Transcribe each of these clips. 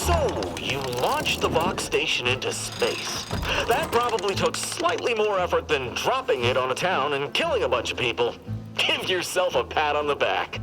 So, you launched the Vox station into space. That probably took slightly more effort than dropping it on a town and killing a bunch of people. Give yourself a pat on the back.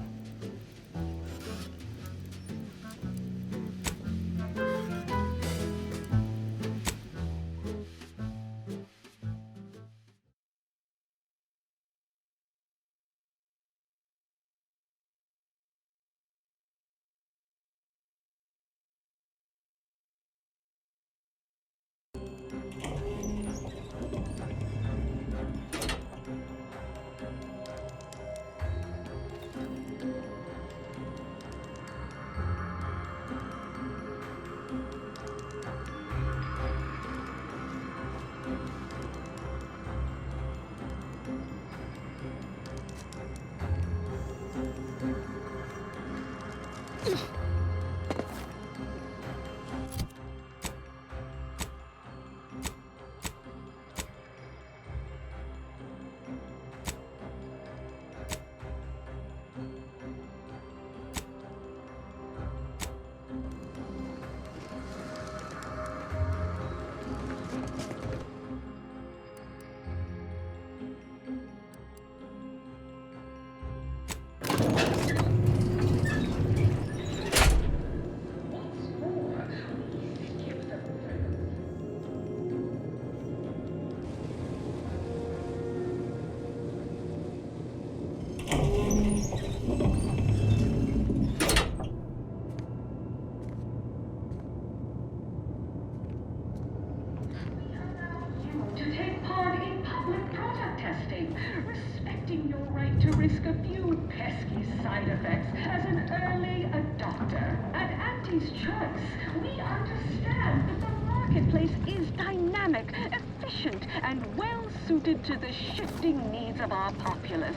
Respecting your right to risk a few pesky side effects as an early adopter. At Auntie's Choice, we understand that the marketplace is dynamic, efficient, and well-suited to the shifting needs of our populace.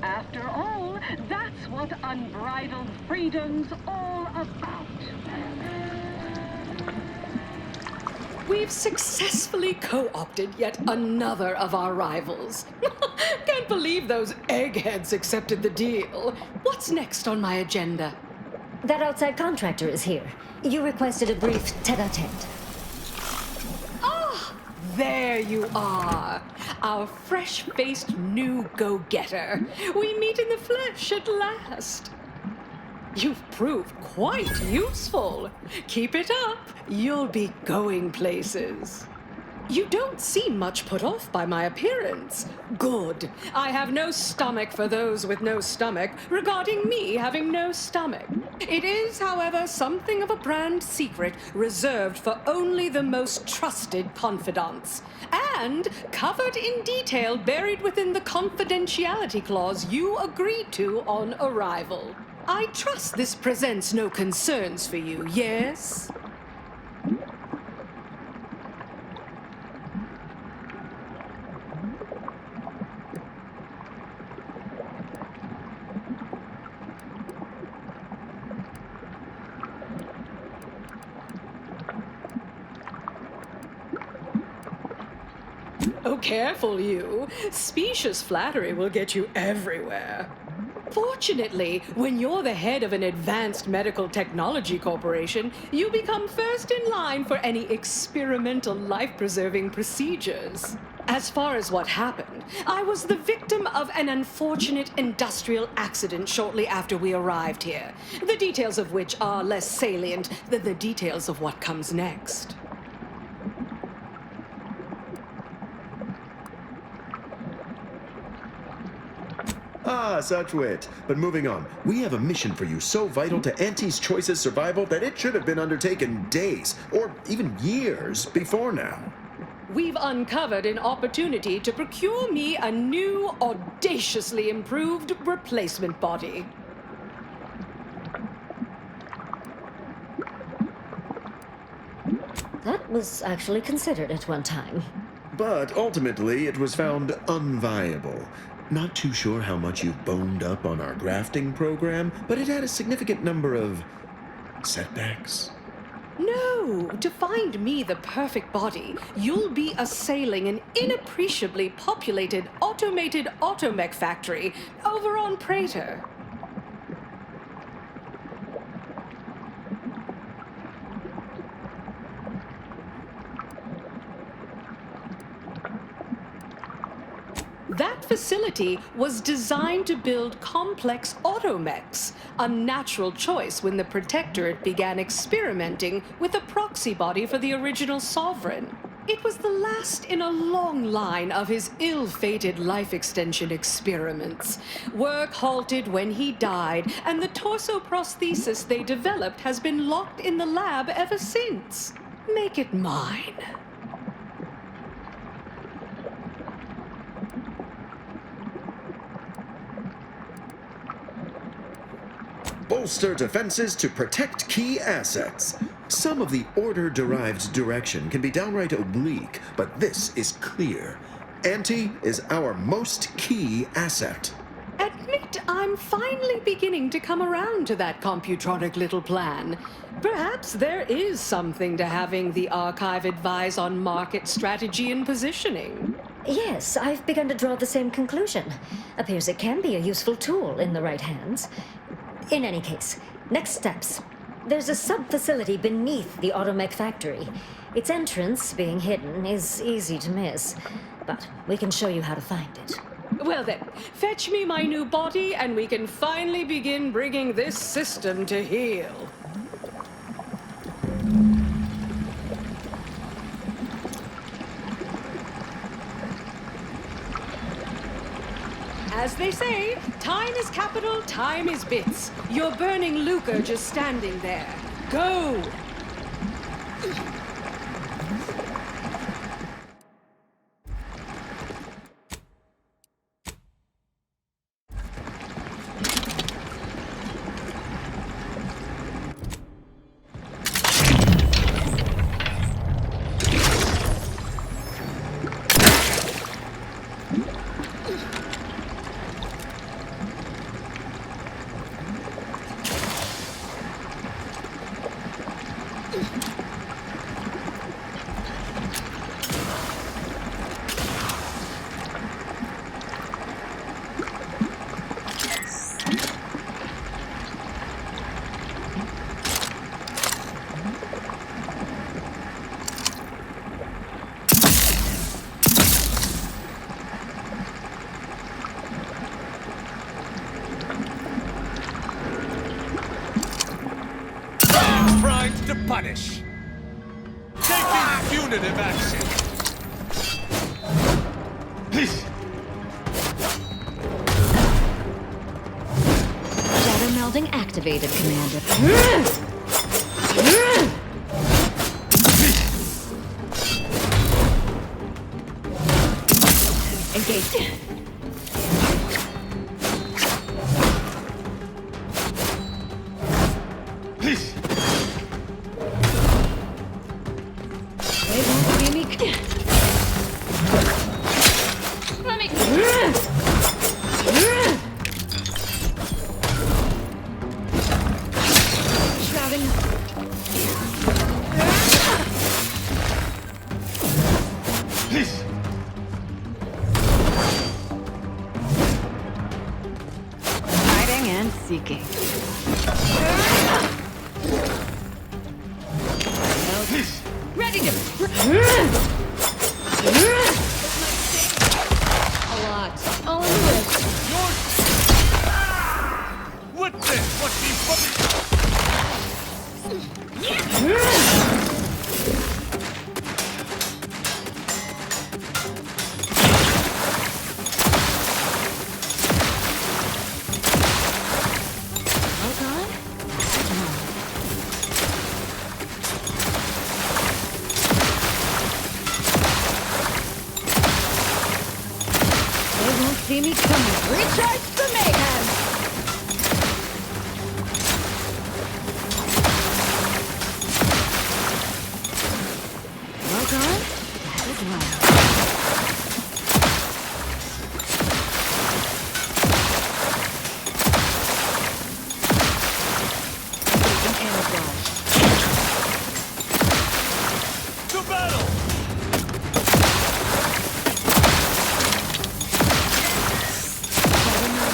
After all, that's what unbridled freedom's all about. We've successfully co-opted yet another of our rivals. Can't believe those eggheads accepted the deal. What's next on my agenda? That outside contractor is here. You requested a brief tete-a-tete. Ah, there you are. Our fresh-faced new go-getter. We meet in the flesh at last. You've proved quite useful. Keep it up. You'll be going places. You don't seem much put off by my appearance. Good. I have no stomach for those with no stomach regarding me having no stomach. It is, however, something of a brand secret reserved for only the most trusted confidants, and covered in detail buried within the confidentiality clause you agreed to on arrival. I trust this presents no concerns for you, yes? Oh, careful you. Specious flattery will get you everywhere. Fortunately, when you're the head of an advanced medical technology corporation, you become first in line for any experimental life-preserving procedures. As far as what happened, I was the victim of an unfortunate industrial accident shortly after we arrived here, the details of which are less salient than the details of what comes next. Ah, such wit. But moving on, we have a mission for you so vital to Auntie's Choice's survival that it should have been undertaken days, or even years, before now. We've uncovered an opportunity to procure me a new, audaciously improved replacement body. That was actually considered at one time. But ultimately, it was found unviable. Not too sure how much you've boned up on our grafting program, but it had a significant number of setbacks. No, to find me the perfect body, you'll be assailing an inappreciably populated automated automech factory over on Prater. That facility was designed to build complex automechs, a natural choice when the Protectorate began experimenting with a proxy body for the original sovereign. It was the last in a long line of his ill-fated life extension experiments. Work halted when he died, and the torso prosthesis they developed has been locked in the lab ever since. Make it mine. Bolster defenses to protect key assets. Some of the order-derived direction can be downright oblique, but this is clear. Auntie is our most key asset. Admit I'm finally beginning to come around to that computronic little plan. Perhaps there is something to having the archive advise on market strategy and positioning. Yes, I've begun to draw the same conclusion. Appears it can be a useful tool in the right hands. In any case, next steps. There's a sub-facility beneath the automech factory. Its entrance, being hidden, is easy to miss. But we can show you how to find it. Well then, fetch me my new body and we can finally begin bringing this system to heel. As they say, time is capital, time is bits. You're burning lucre just standing there. Go! To punish. Taking punitive action. Shadow melding activated, Commander. Engage. Hiding and seeking. Ready to... A lot. All in the wrist. What this? What the fuck? See me coming. Recharge the mayhem! Well done. That is well. Taking camouflage. To battle! Shadow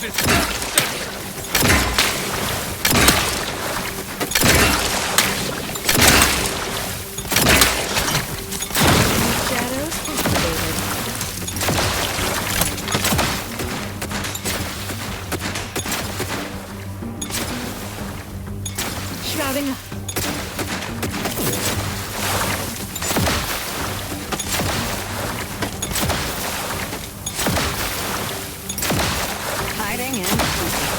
this center! Shadows activated. Shrouding up. Hiding and seeking.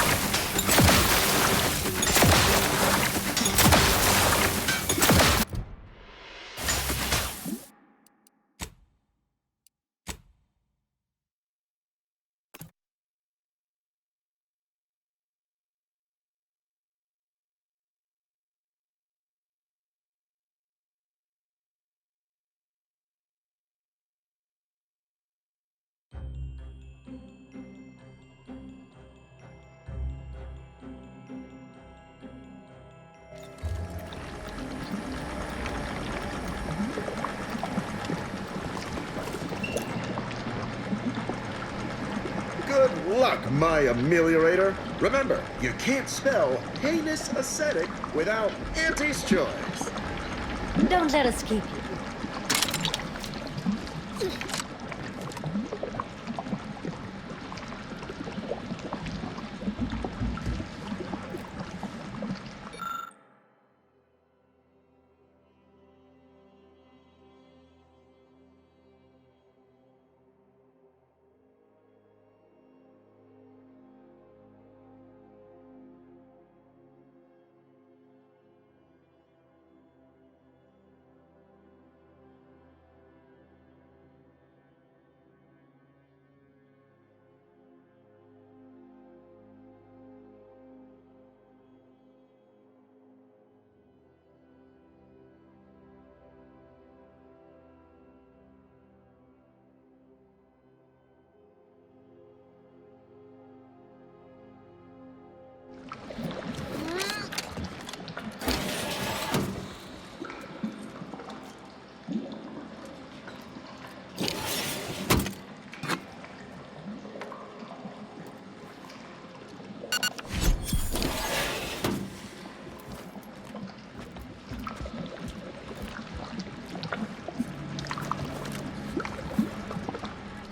Good luck, my ameliorator. Remember, you can't spell heinous ascetic without Auntie's choice. Don't let us keep you.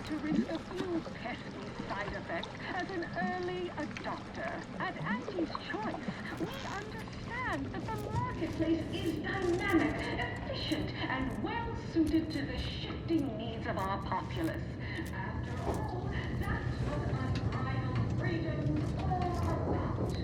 To risk a few pesky side effects as an early adopter. At Auntie's choice, we understand that the marketplace is dynamic, efficient, and well suited to the shifting needs of our populace. After all, that's what unbridled freedom's all about.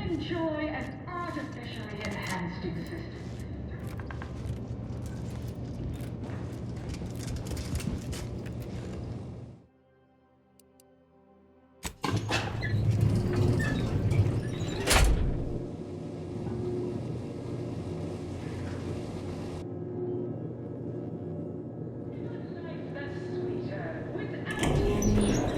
Enjoy an artificially enhanced existence. Life that's sweeter with Auntie's choice.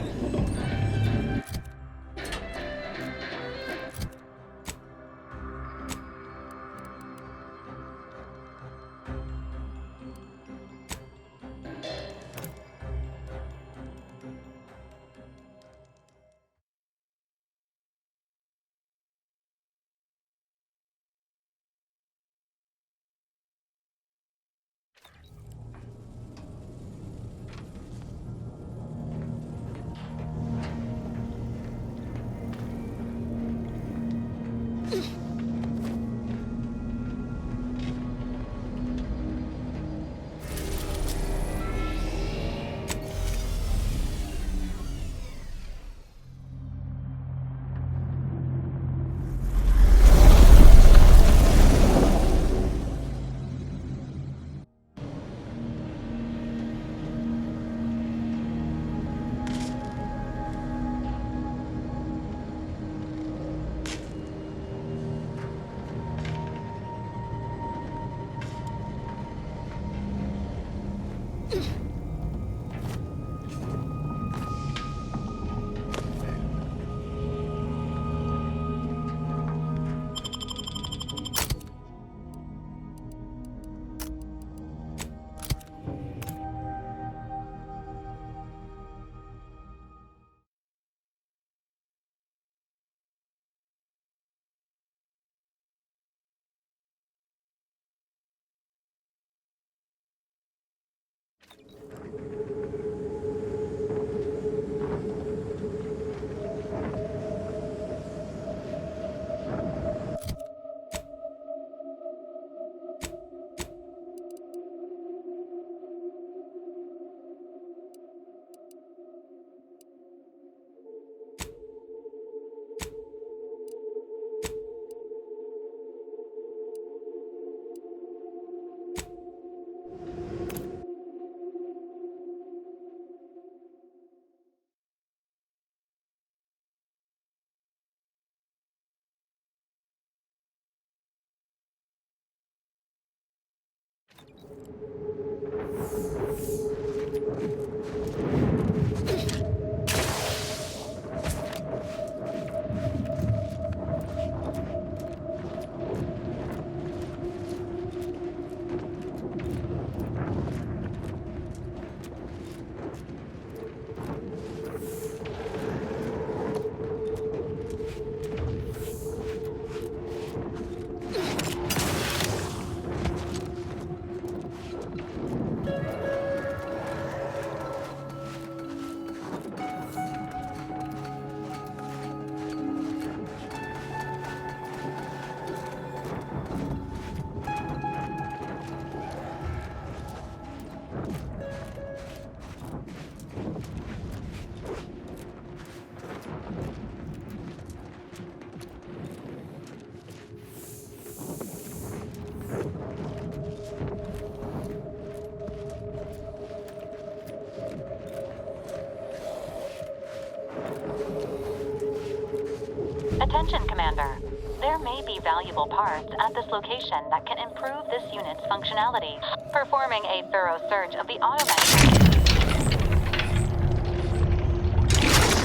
Attention, Commander. There may be valuable parts at this location that can improve this unit's functionality. Performing a thorough search of the automatic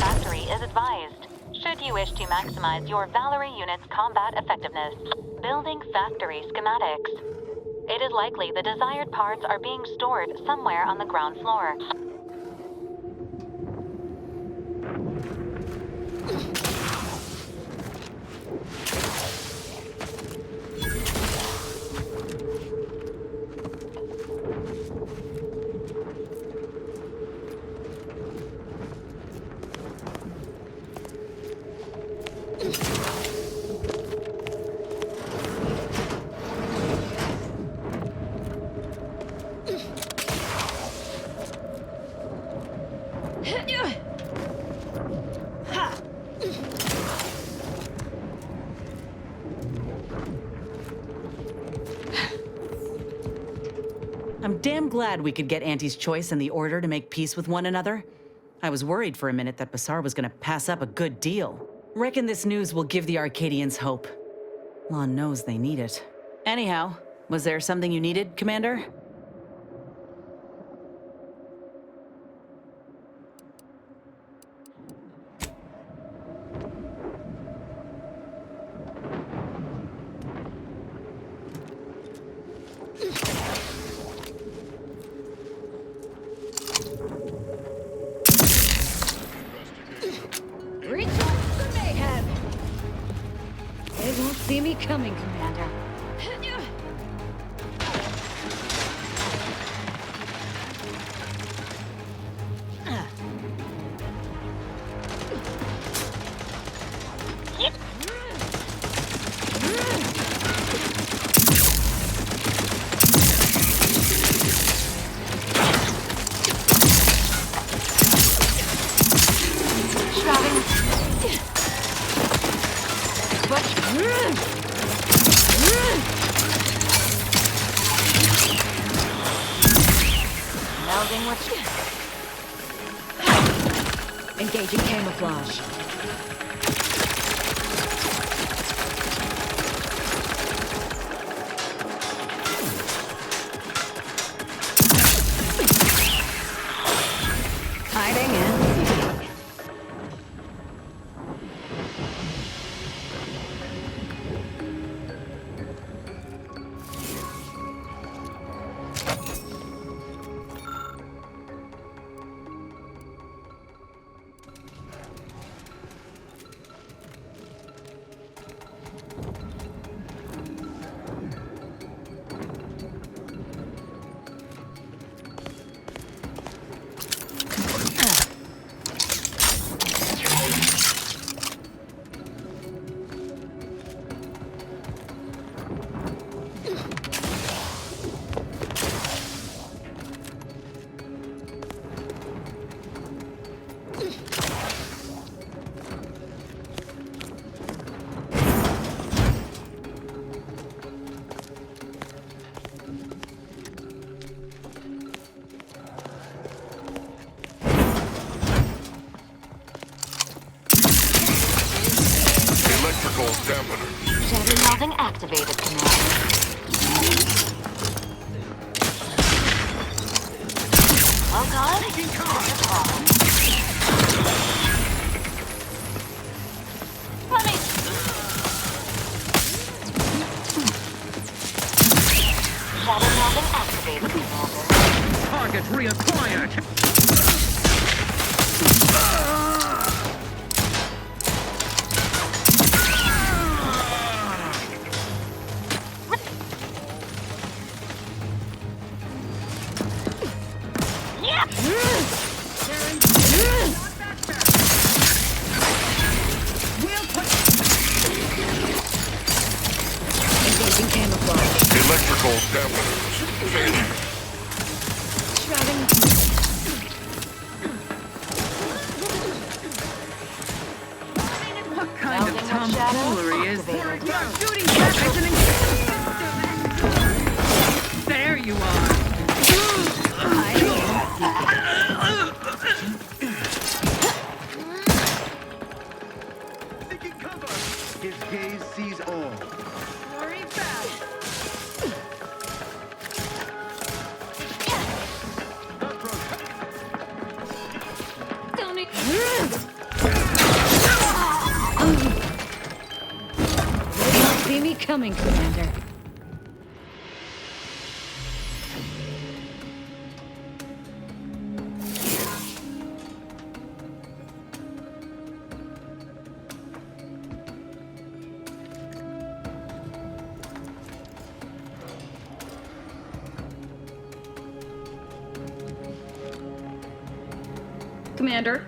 factory is advised, should you wish to maximize your Valerie unit's combat effectiveness. Building factory schematics. It is likely the desired parts are being stored somewhere on the ground floor. I'm damn glad we could get Auntie's choice and the Order to make peace with one another. I was worried for a minute that Basar was gonna pass up a good deal. Reckon this news will give the Arcadians hope. Lon knows they need it. Anyhow, was there something you needed, Commander? Reach out for mayhem! They won't see me coming, Commander. Engaging camouflage. activated, Commander. Well done. Let me... Shadow Weapon activated, Commander. Target reacquired. Engaging camouflage. Electrical damage. Failure. Shrouding. What kind of Melting tomfoolery shadows is this? activated. You're shooting weapons and... There you are. Taking cover. His gaze sees all. Worry back. Don't it. They don't see me coming, Commander. Commander?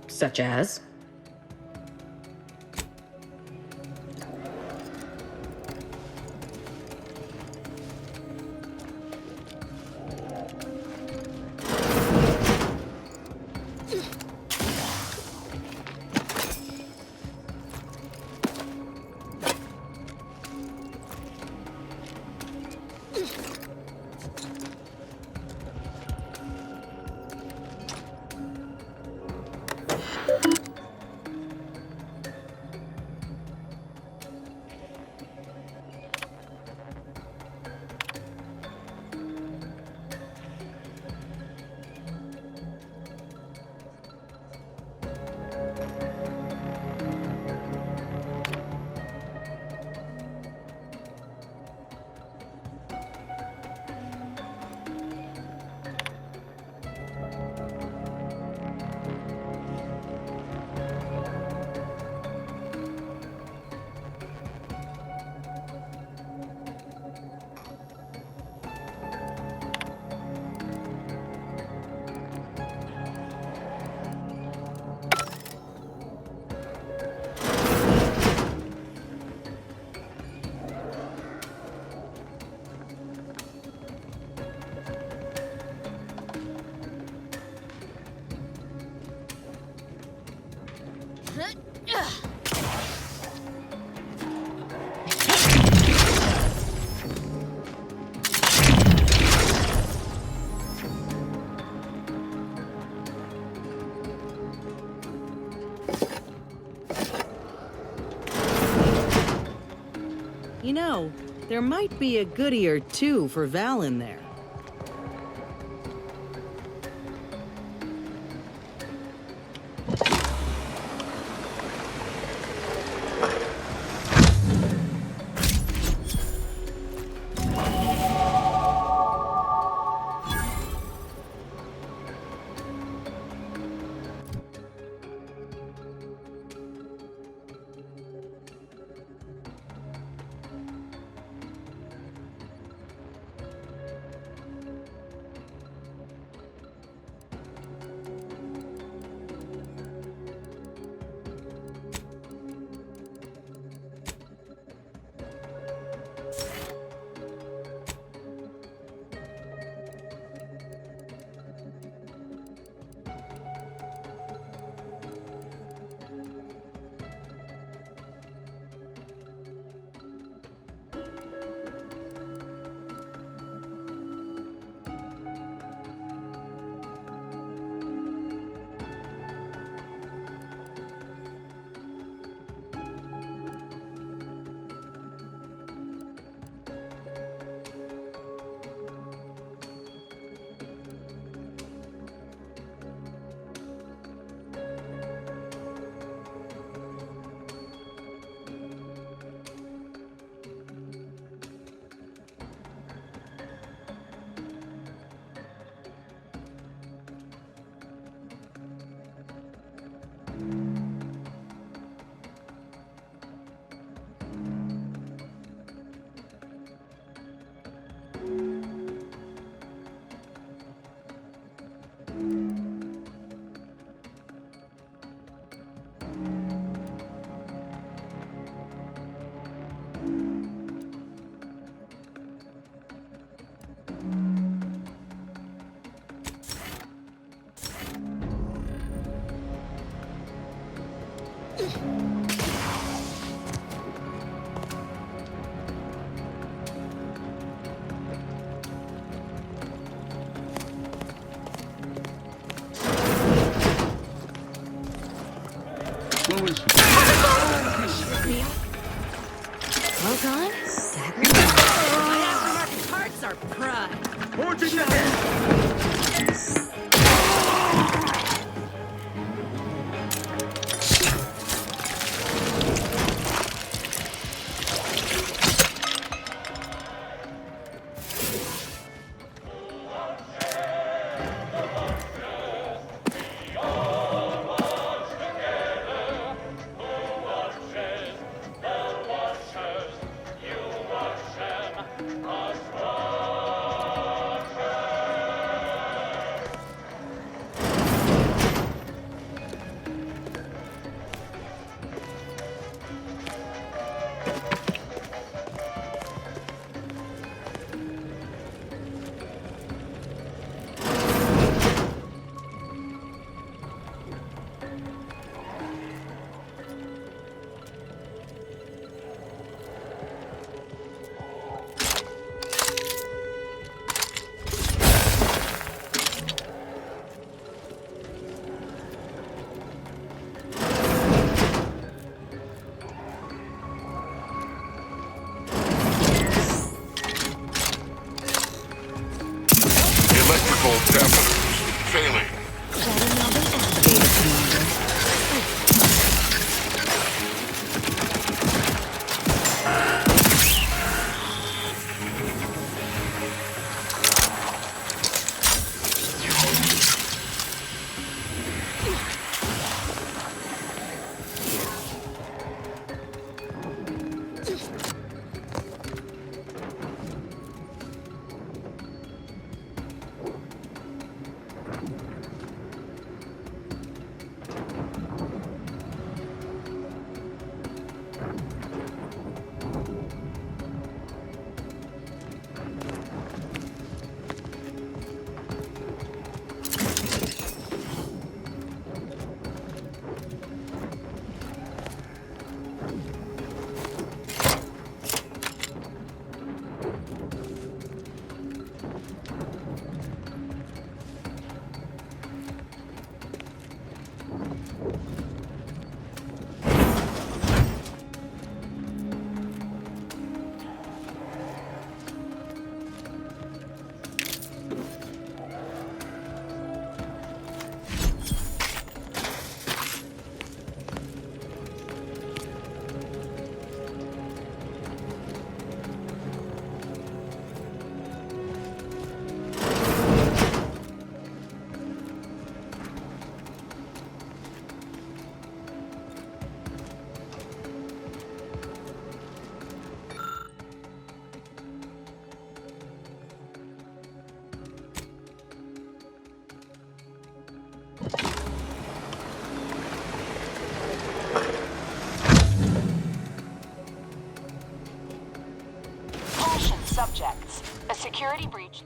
Such as? You know, there might be a goodie or two for Val in there. Well done. My aftermarket parts are prime. Electrical dampeners failing. Subjects. A security breach.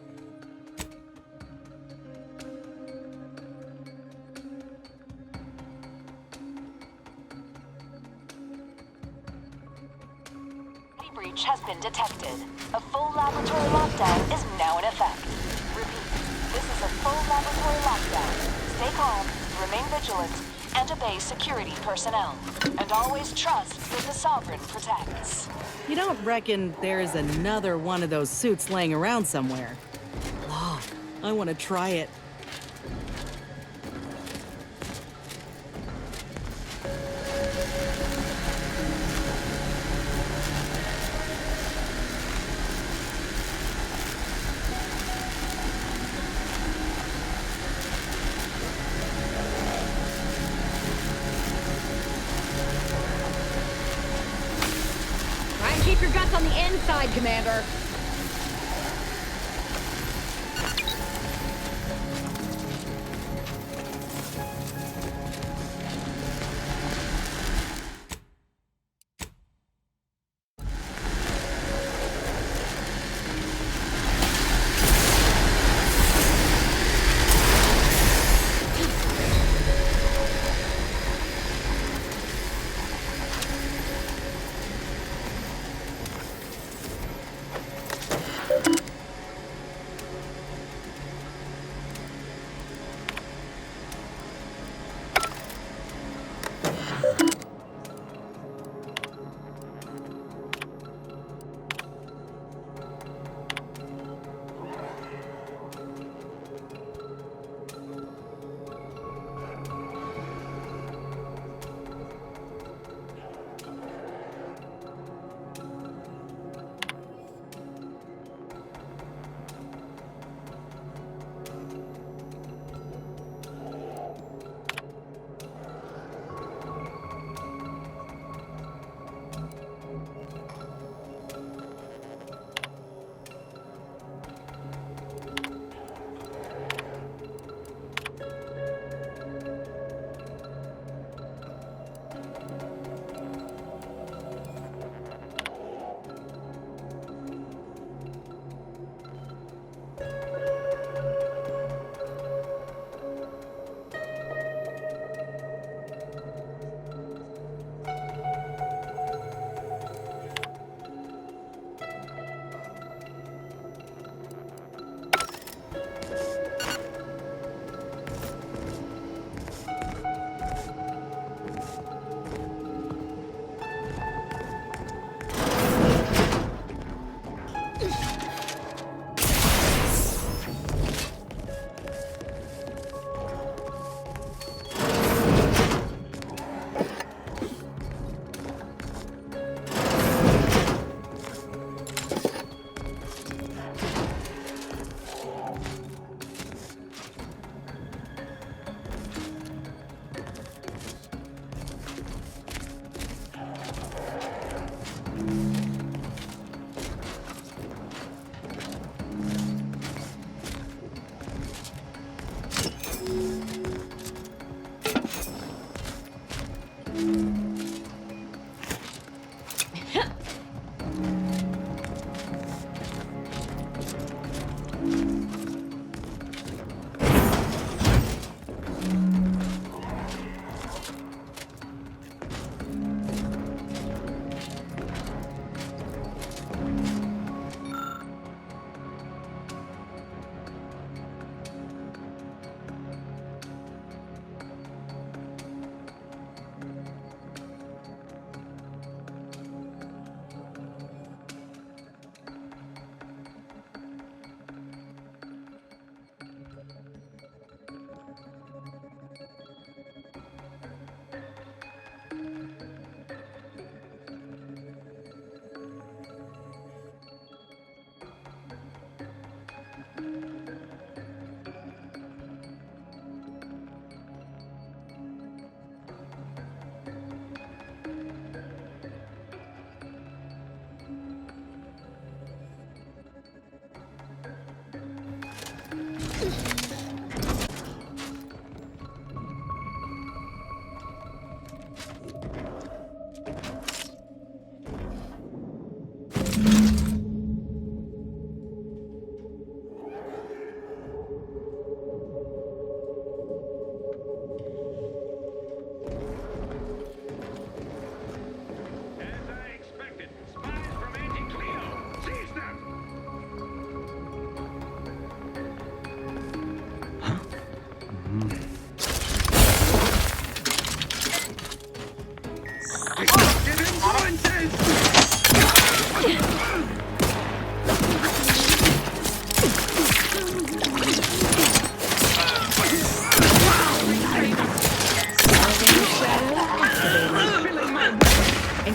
Breach has been detected. A full laboratory lockdown is now in effect. Repeat, this is a full laboratory lockdown. Stay calm, remain vigilant, and obey security personnel. And always trust that the Sovereign protects. You don't reckon there's another one of those suits laying around somewhere? Oh, I want to try it. Try and keep your guts on the inside, Commander.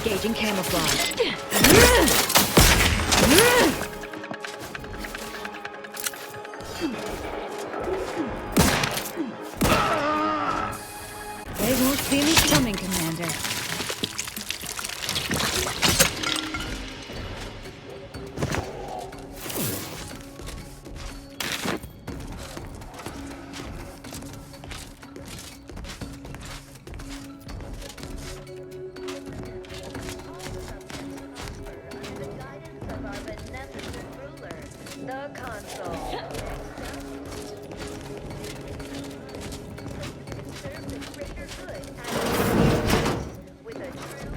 Engaging camouflage. They won't see me coming, Commander. The console. Serve the greater good with a true.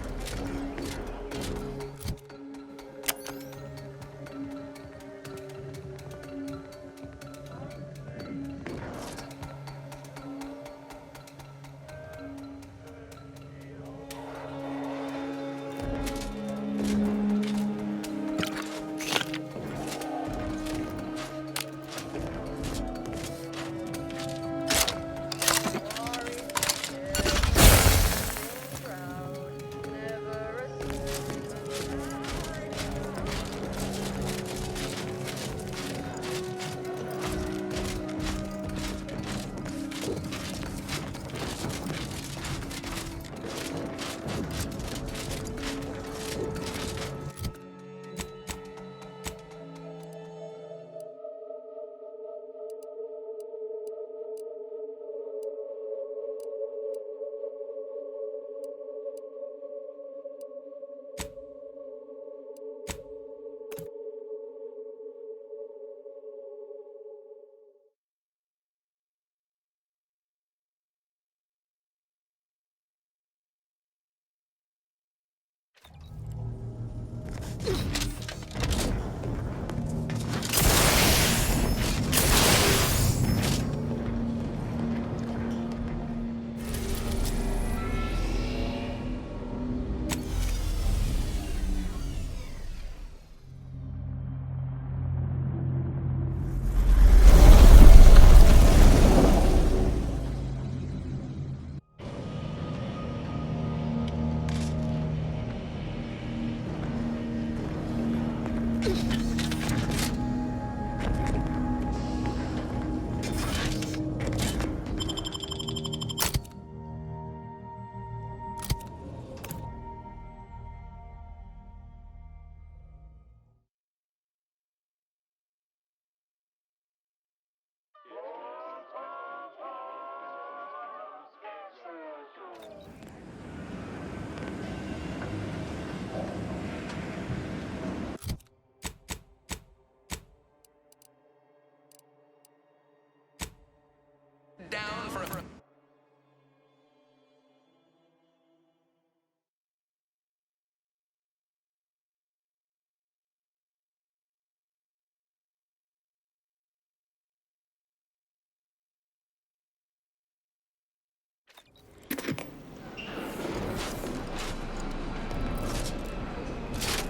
Down for a...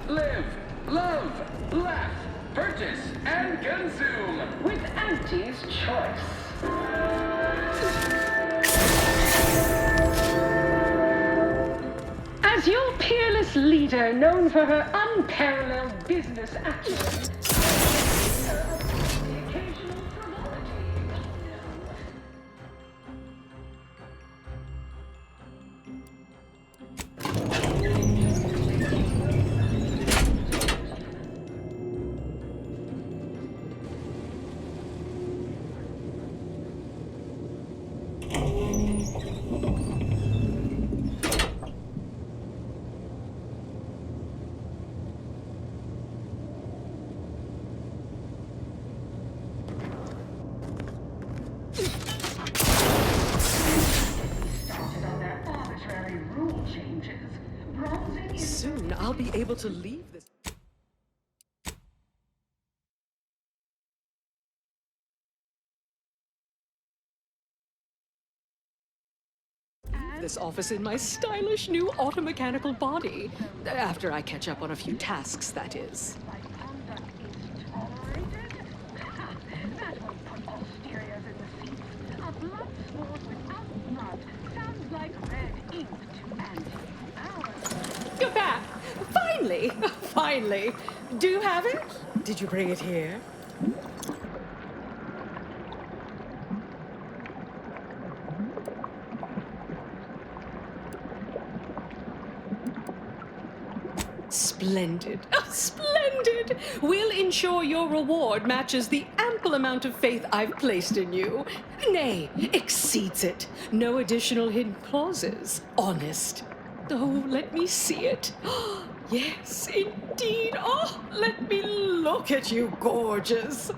Live, love, laugh, purchase, and consume With Auntie's choice. As your peerless leader, known for her unparalleled business acumen, the occasional frivolity. Soon I'll be able to leave this. This office in my stylish new automechanical body. After I catch up on a few tasks, that is. My conduct is tolerated? That won't put all stereos in the seats. A blood sport without blood sounds like red ink to Auntie. Ours. You're back! finally. Do you have it? Did you bring it here? Splendid. Oh, splendid! We'll ensure your reward matches the ample amount of faith I've placed in you. Nay, exceeds it. No additional hidden clauses. Honest. Oh, let me see it. Yes, indeed. Oh, let me look at you, gorgeous.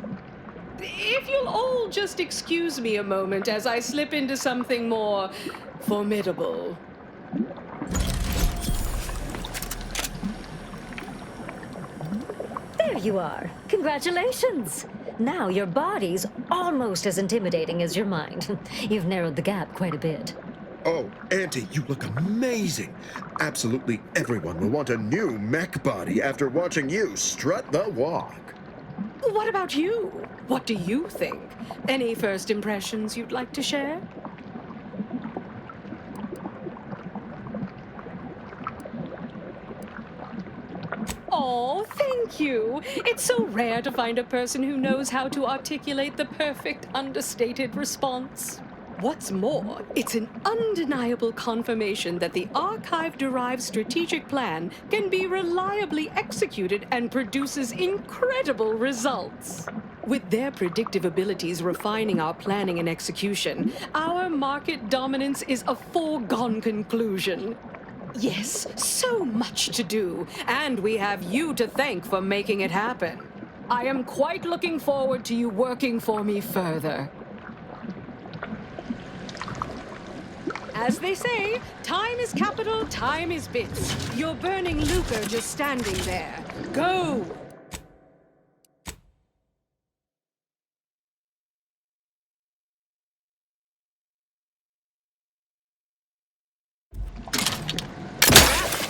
If you'll all just excuse me a moment as I slip into something more formidable. There you are. Congratulations. Now your body's almost as intimidating as your mind. You've narrowed the gap quite a bit. Oh, Auntie, you look amazing. Absolutely everyone will want a new mech body after watching you strut the walk. What about you? What do you think? Any first impressions you'd like to share? Oh, thank you. It's so rare to find a person who knows how to articulate the perfect understated response. What's more, it's an undeniable confirmation that the archive-derived strategic plan can be reliably executed and produces incredible results. With their predictive abilities refining our planning and execution, our market dominance is a foregone conclusion. Yes, so much to do, and we have you to thank for making it happen. I am quite looking forward to you working for me further. As they say, time is capital, time is bits. You're burning lucre just standing there. Go!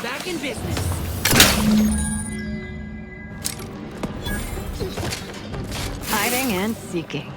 Back in business. Hiding and seeking.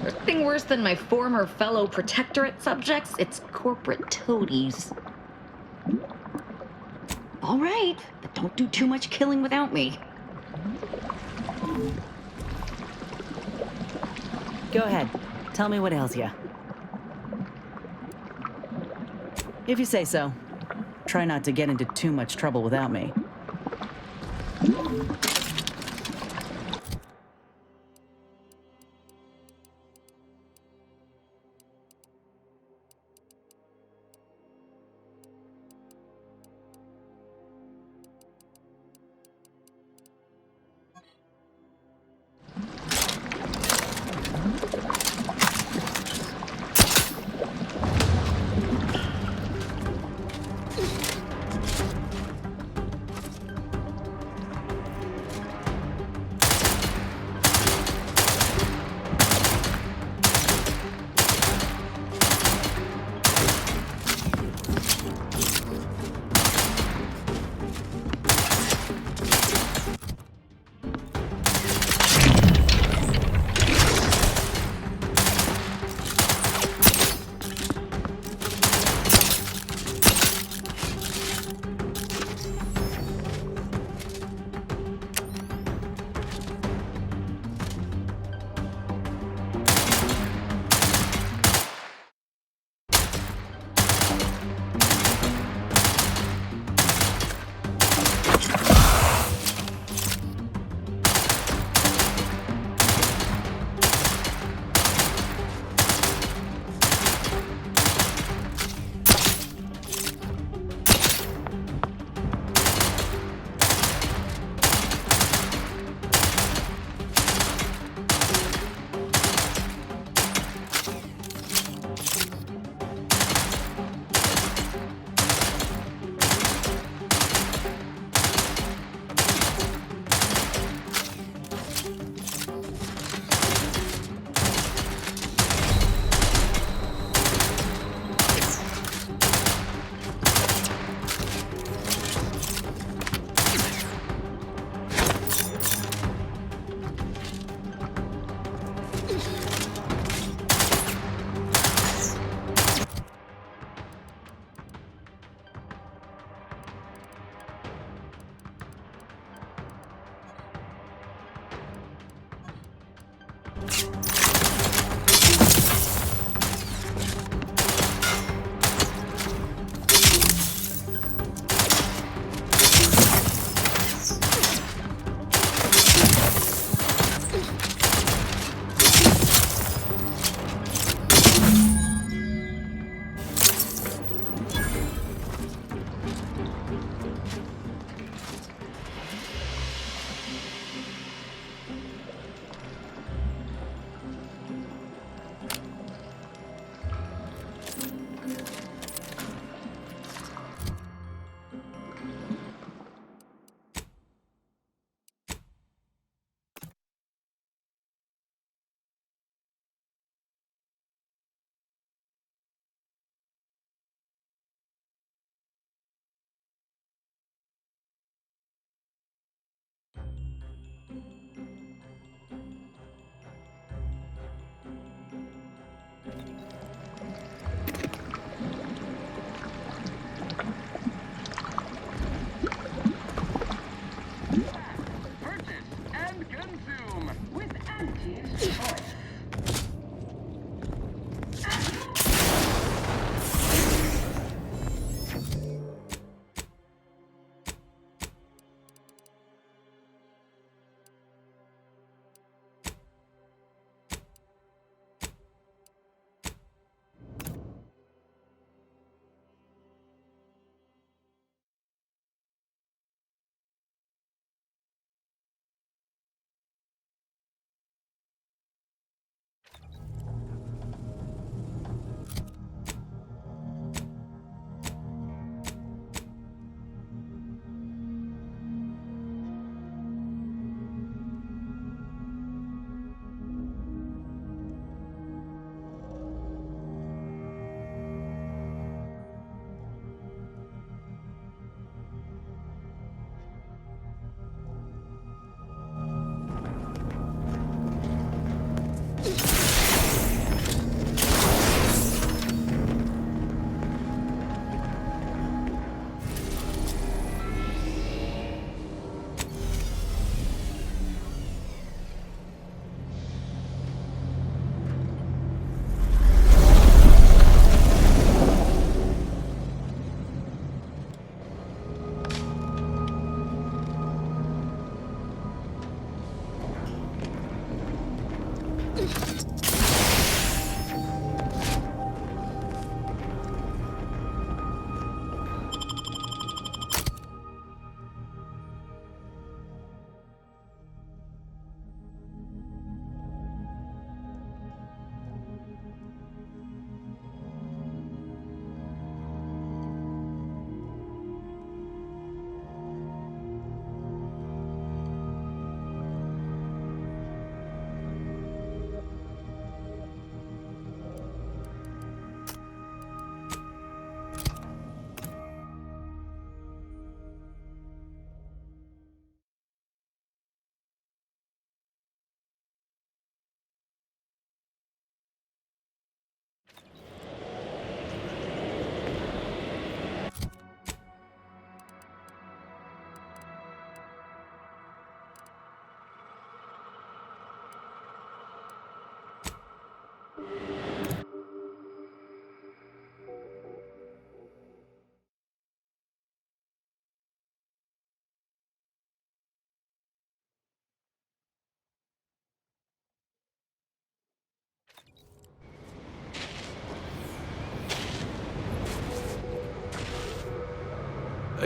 Nothing worse than my former fellow protectorate subjects. It's corporate toadies. All right, but don't do too much killing without me. Go ahead. Tell me what ails you. If you say so. Try not to get into too much trouble without me.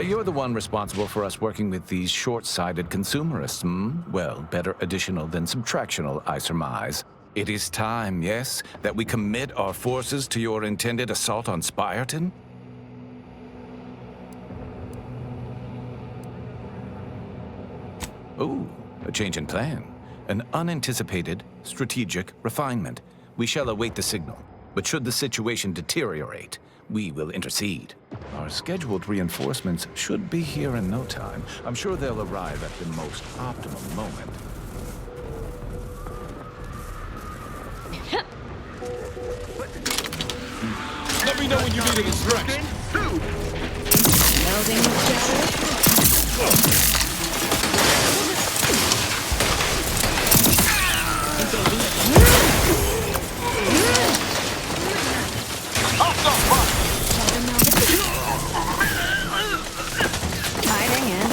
You're the one responsible for us working with these short-sighted consumerists, hmm? Well, better additional than subtractional, I surmise. It is time, yes, that we commit our forces to your intended assault on Spyreton? Ooh, a change in plan. An unanticipated, strategic refinement. We shall await the signal, but should the situation deteriorate, we will intercede. Our scheduled reinforcements should be here in no time. I'm sure they'll arrive at the most optimum moment. Let me know when you need an instruction. Melding with Hiding in.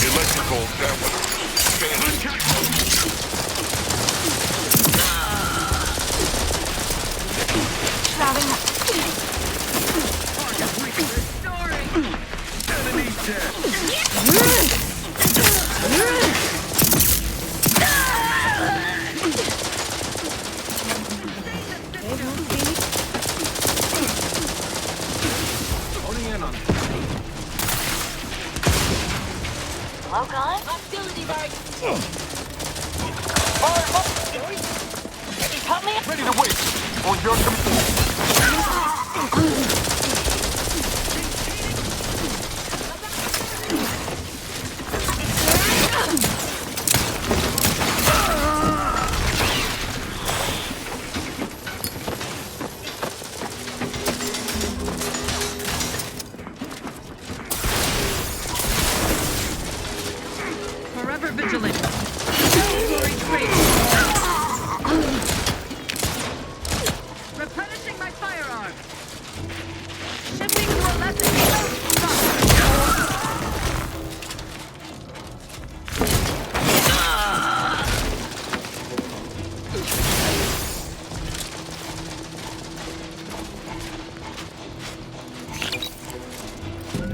Electrical damage. Failing. Low gun? Hostility mark. Help me? Ready to wait. On your Forever vigilant. Glory great. Replenishing my firearm. Shifting to a less exposed spot.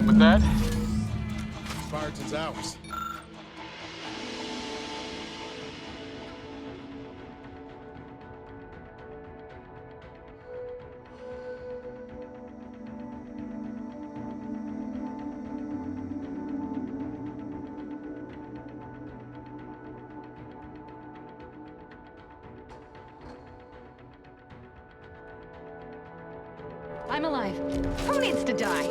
With that, Spartan's ours. I'm alive. Who needs to die?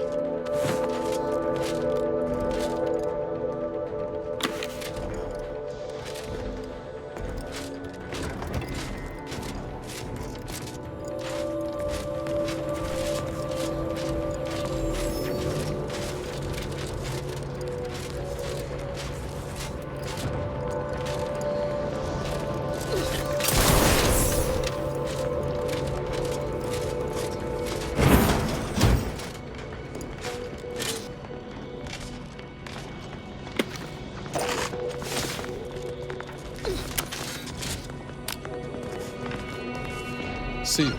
Sealed.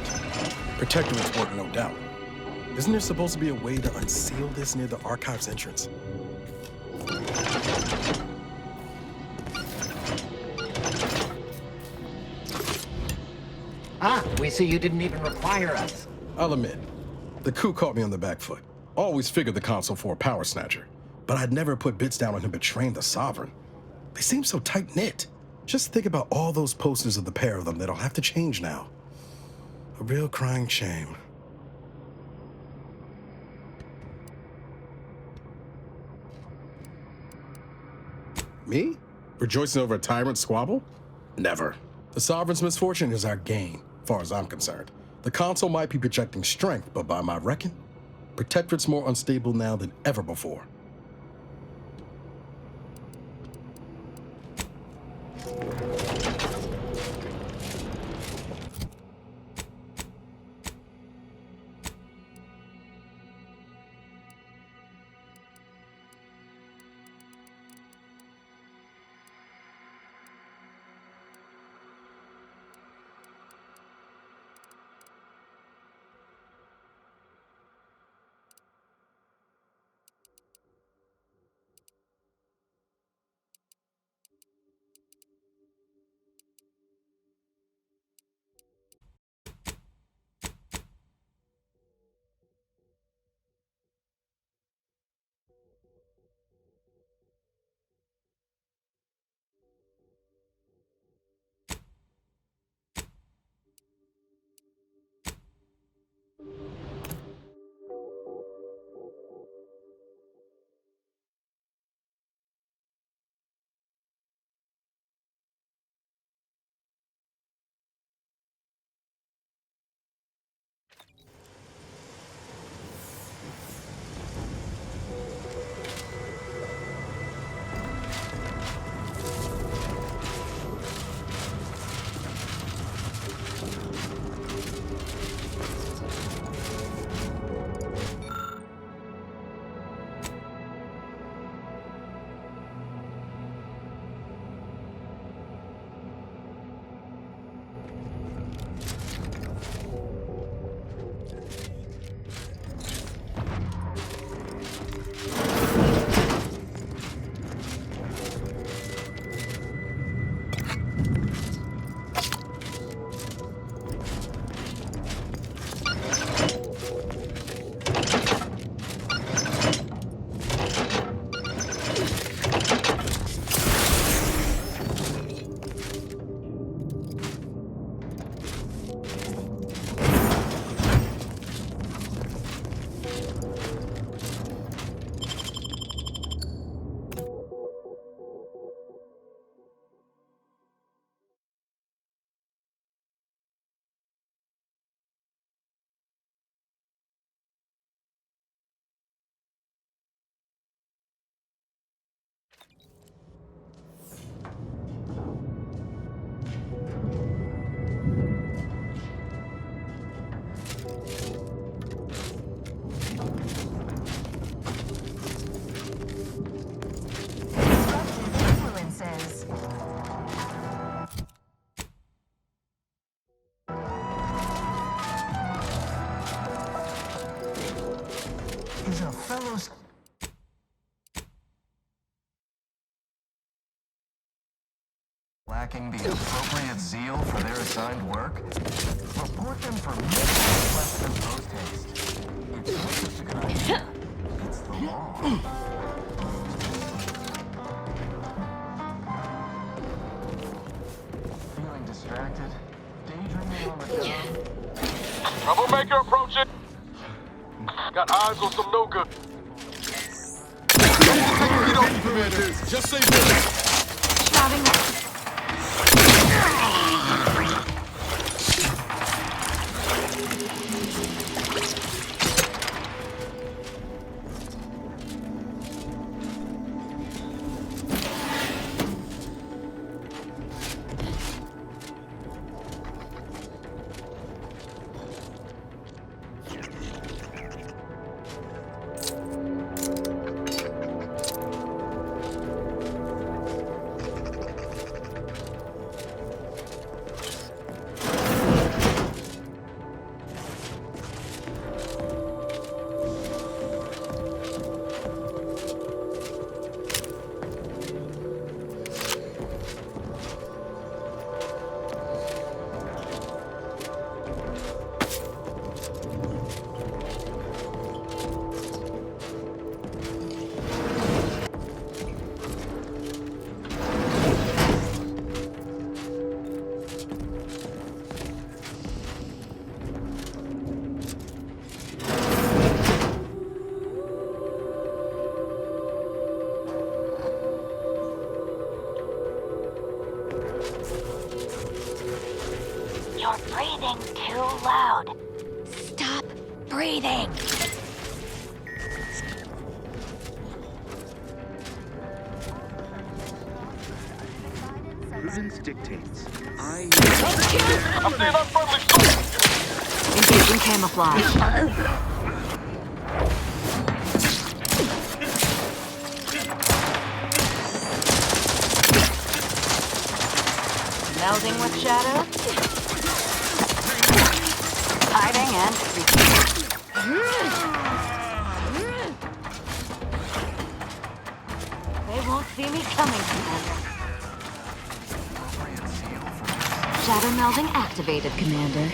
Protectorate's work, no doubt. Isn't there supposed to be a way to unseal this near the archive's entrance? Ah, we see you didn't even require us. I'll admit, the coup caught me on the back foot. Always figured the console for a power snatcher, but I'd never put bits down on him betraying the Sovereign. They seem so tight-knit. Just think about all those posters of the pair of them that'll have to change now. A real crying shame. Me? Rejoicing over a tyrant squabble? Never. The Sovereign's misfortune is our gain, far as I'm concerned. The console might be projecting strength, but by my reckon, Protectorate's more unstable now than ever before. lacking the appropriate zeal for their assigned work, report them for minutes less than post-haste. It's not just a good idea. It's the law. Feeling distracted? Daydreaming on the job? Troublemaker approaching. Got eyes on some no good. Just say this. Shouting. You're breathing too loud. Stop breathing. Prudence dictates. I'm seeing unfriendly soldiers. Engaging camouflage. Melding with shadow. Hiding and they won't see me coming, Commander. Shadow melding activated, Commander.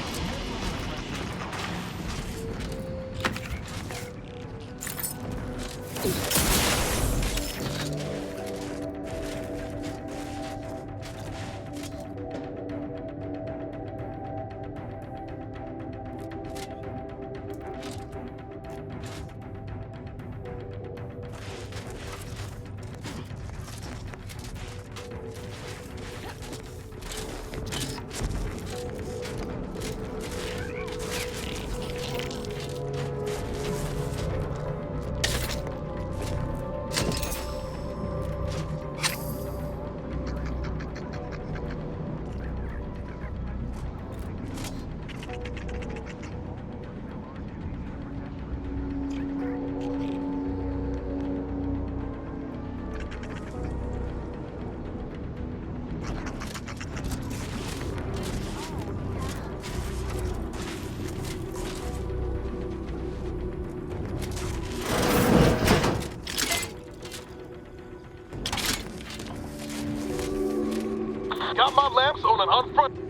Got my lamps on an unfriendly.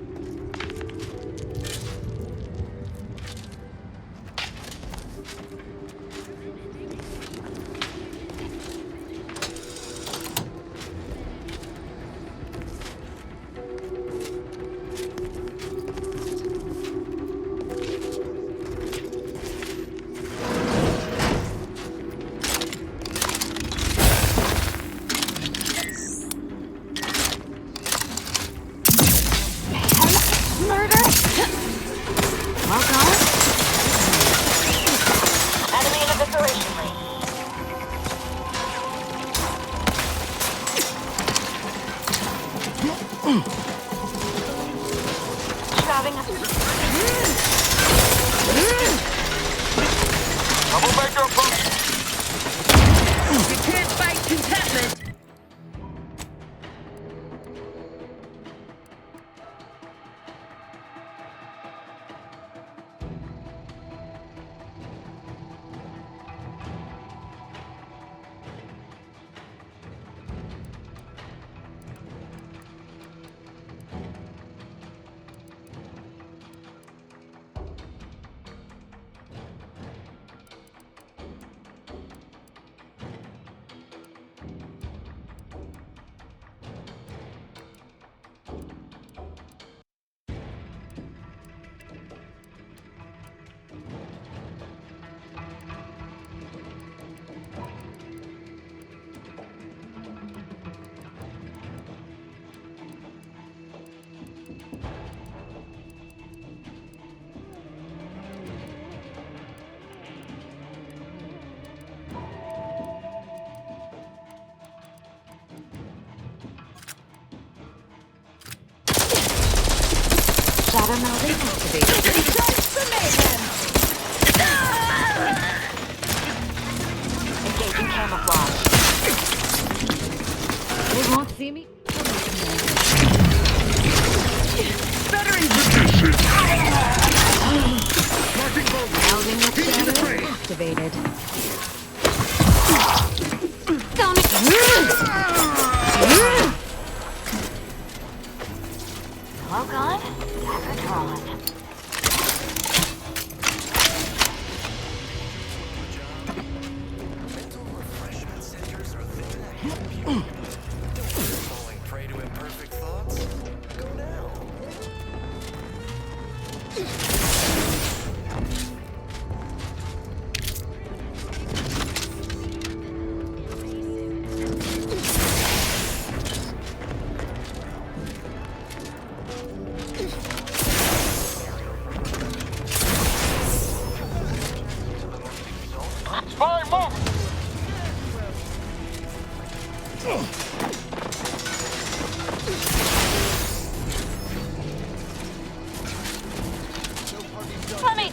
You can't fight contentment. Shadow melding activated. Engaging camouflage. They won't see me. Bettering position! Marking boulder. Melding with shadow activated. Cloak on, dagger drawn. Falling prey to imperfect thoughts? Go now. Spy, move! Let me...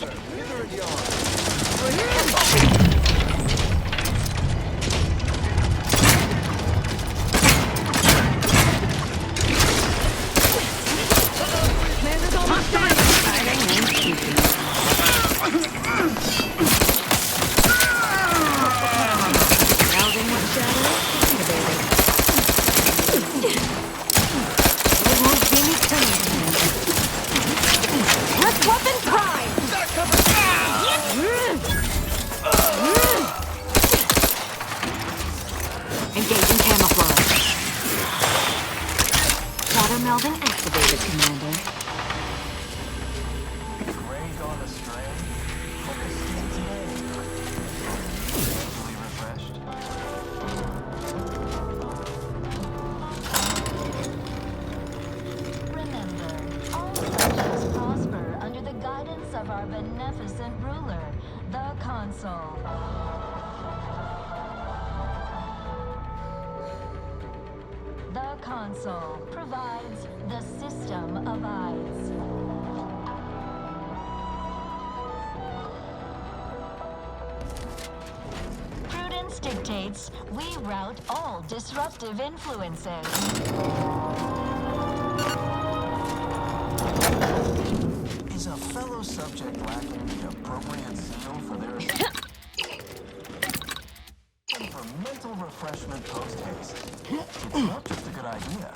Commander's almost done. Melding with shadow activated. They won't see me coming. Let's weapon prime! Engaging camouflage. Shadow melding activated, Commander. Gray gone astray? Focus today. Mentally refreshed. Remember, all subjects prosper under the guidance of our beneficent ruler, the Consul. The Consul provides, the system abides. Prudence dictates we rout all disruptive influences. Is a fellow subject lacking the appropriate zeal for their... for mental refreshment post-haste? It's not just a good idea.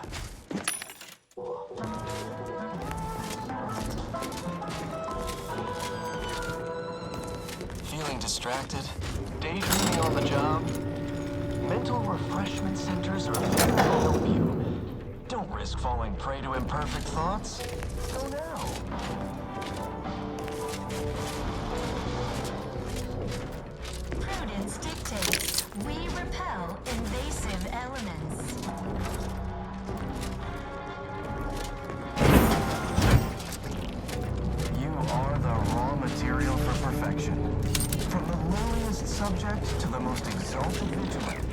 Feeling distracted? Daydreaming on the job? Mental refreshment centers are there to help you. Don't risk falling prey to imperfect thoughts. Go now. Prudence dictates we repel invasive elements. You are the raw material for perfection. From the lowliest subject to the most exalted vigilant,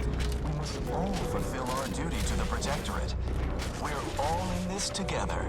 we must all fulfill our duty to the Protectorate. We're all in this together.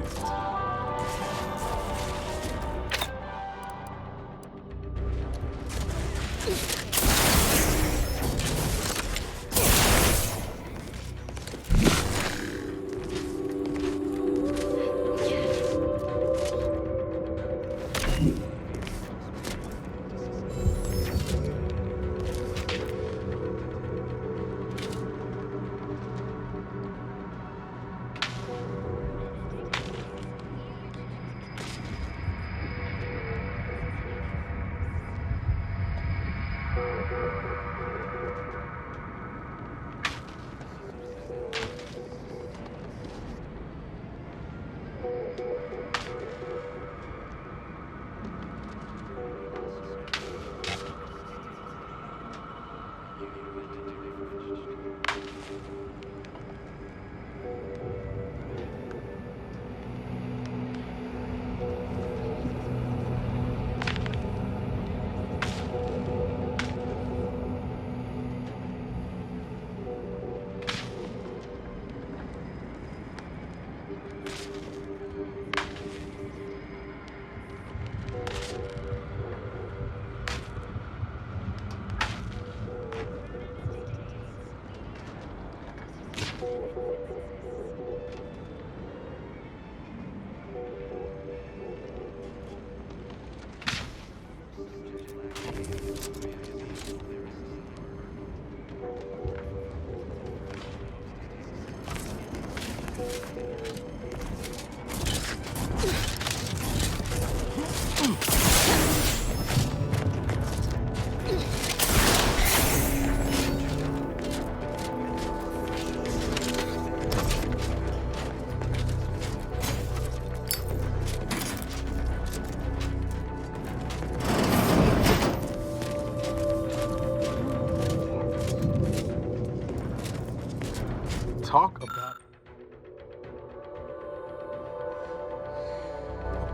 Talk about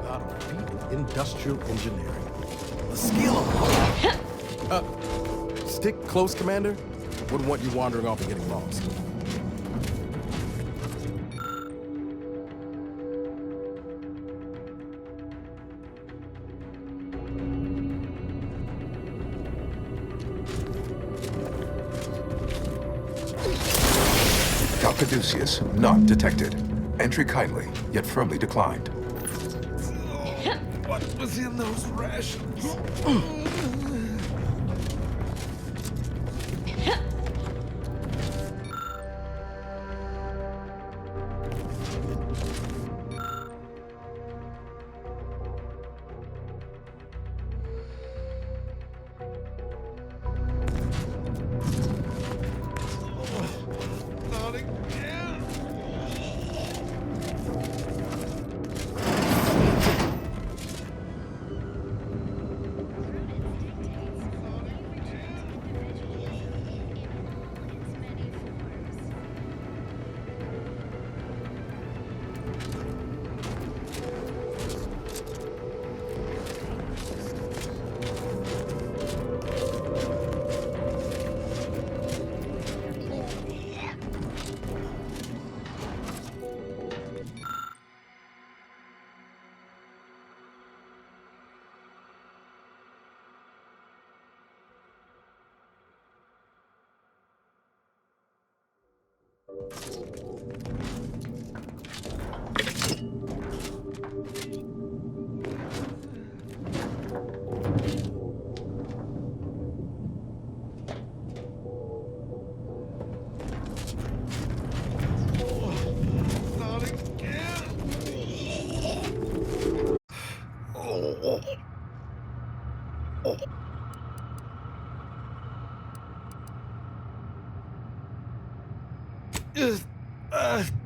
a feat in industrial engineering. The skill of stick close, Commander. Wouldn't want you wandering off and getting lost. Caduceus, not detected. Entry kindly, yet firmly declined. What was in those rations?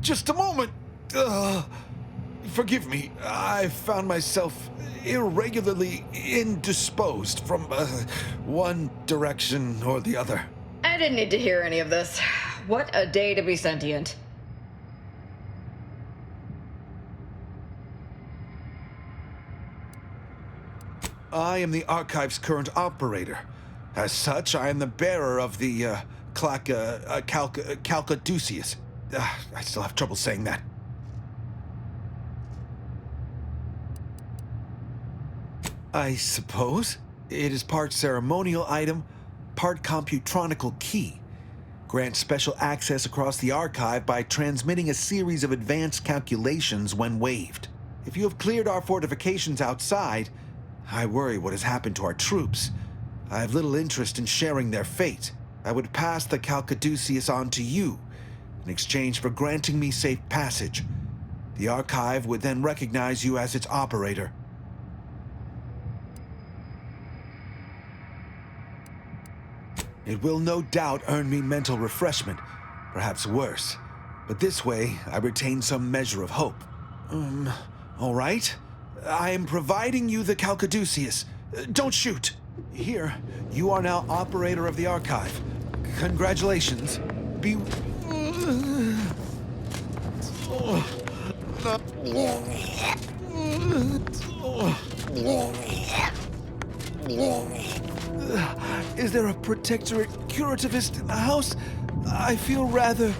Just a moment. Forgive me. I found myself irregularly indisposed from one direction or the other. I didn't need to hear any of this. What a day to be sentient. I am the Archive's current operator. As such, I am the bearer of the Calcaduceus. I still have trouble saying that. I suppose. It is part ceremonial item, part computronical key. Grants special access across the archive by transmitting a series of advanced calculations when waved. If you have cleared our fortifications outside, I worry what has happened to our troops. I have little interest in sharing their fate. I would pass the Calcaduceus on to you, in exchange for granting me safe passage. The Archive would then recognize you as its operator. It will no doubt earn me mental refreshment, perhaps worse. But this way, I retain some measure of hope. All right. I am providing you the Calcaduceus. Don't shoot. Here, you are now operator of the Archive. Congratulations. Be... Is there a protectorate curativist in the house? I feel rather...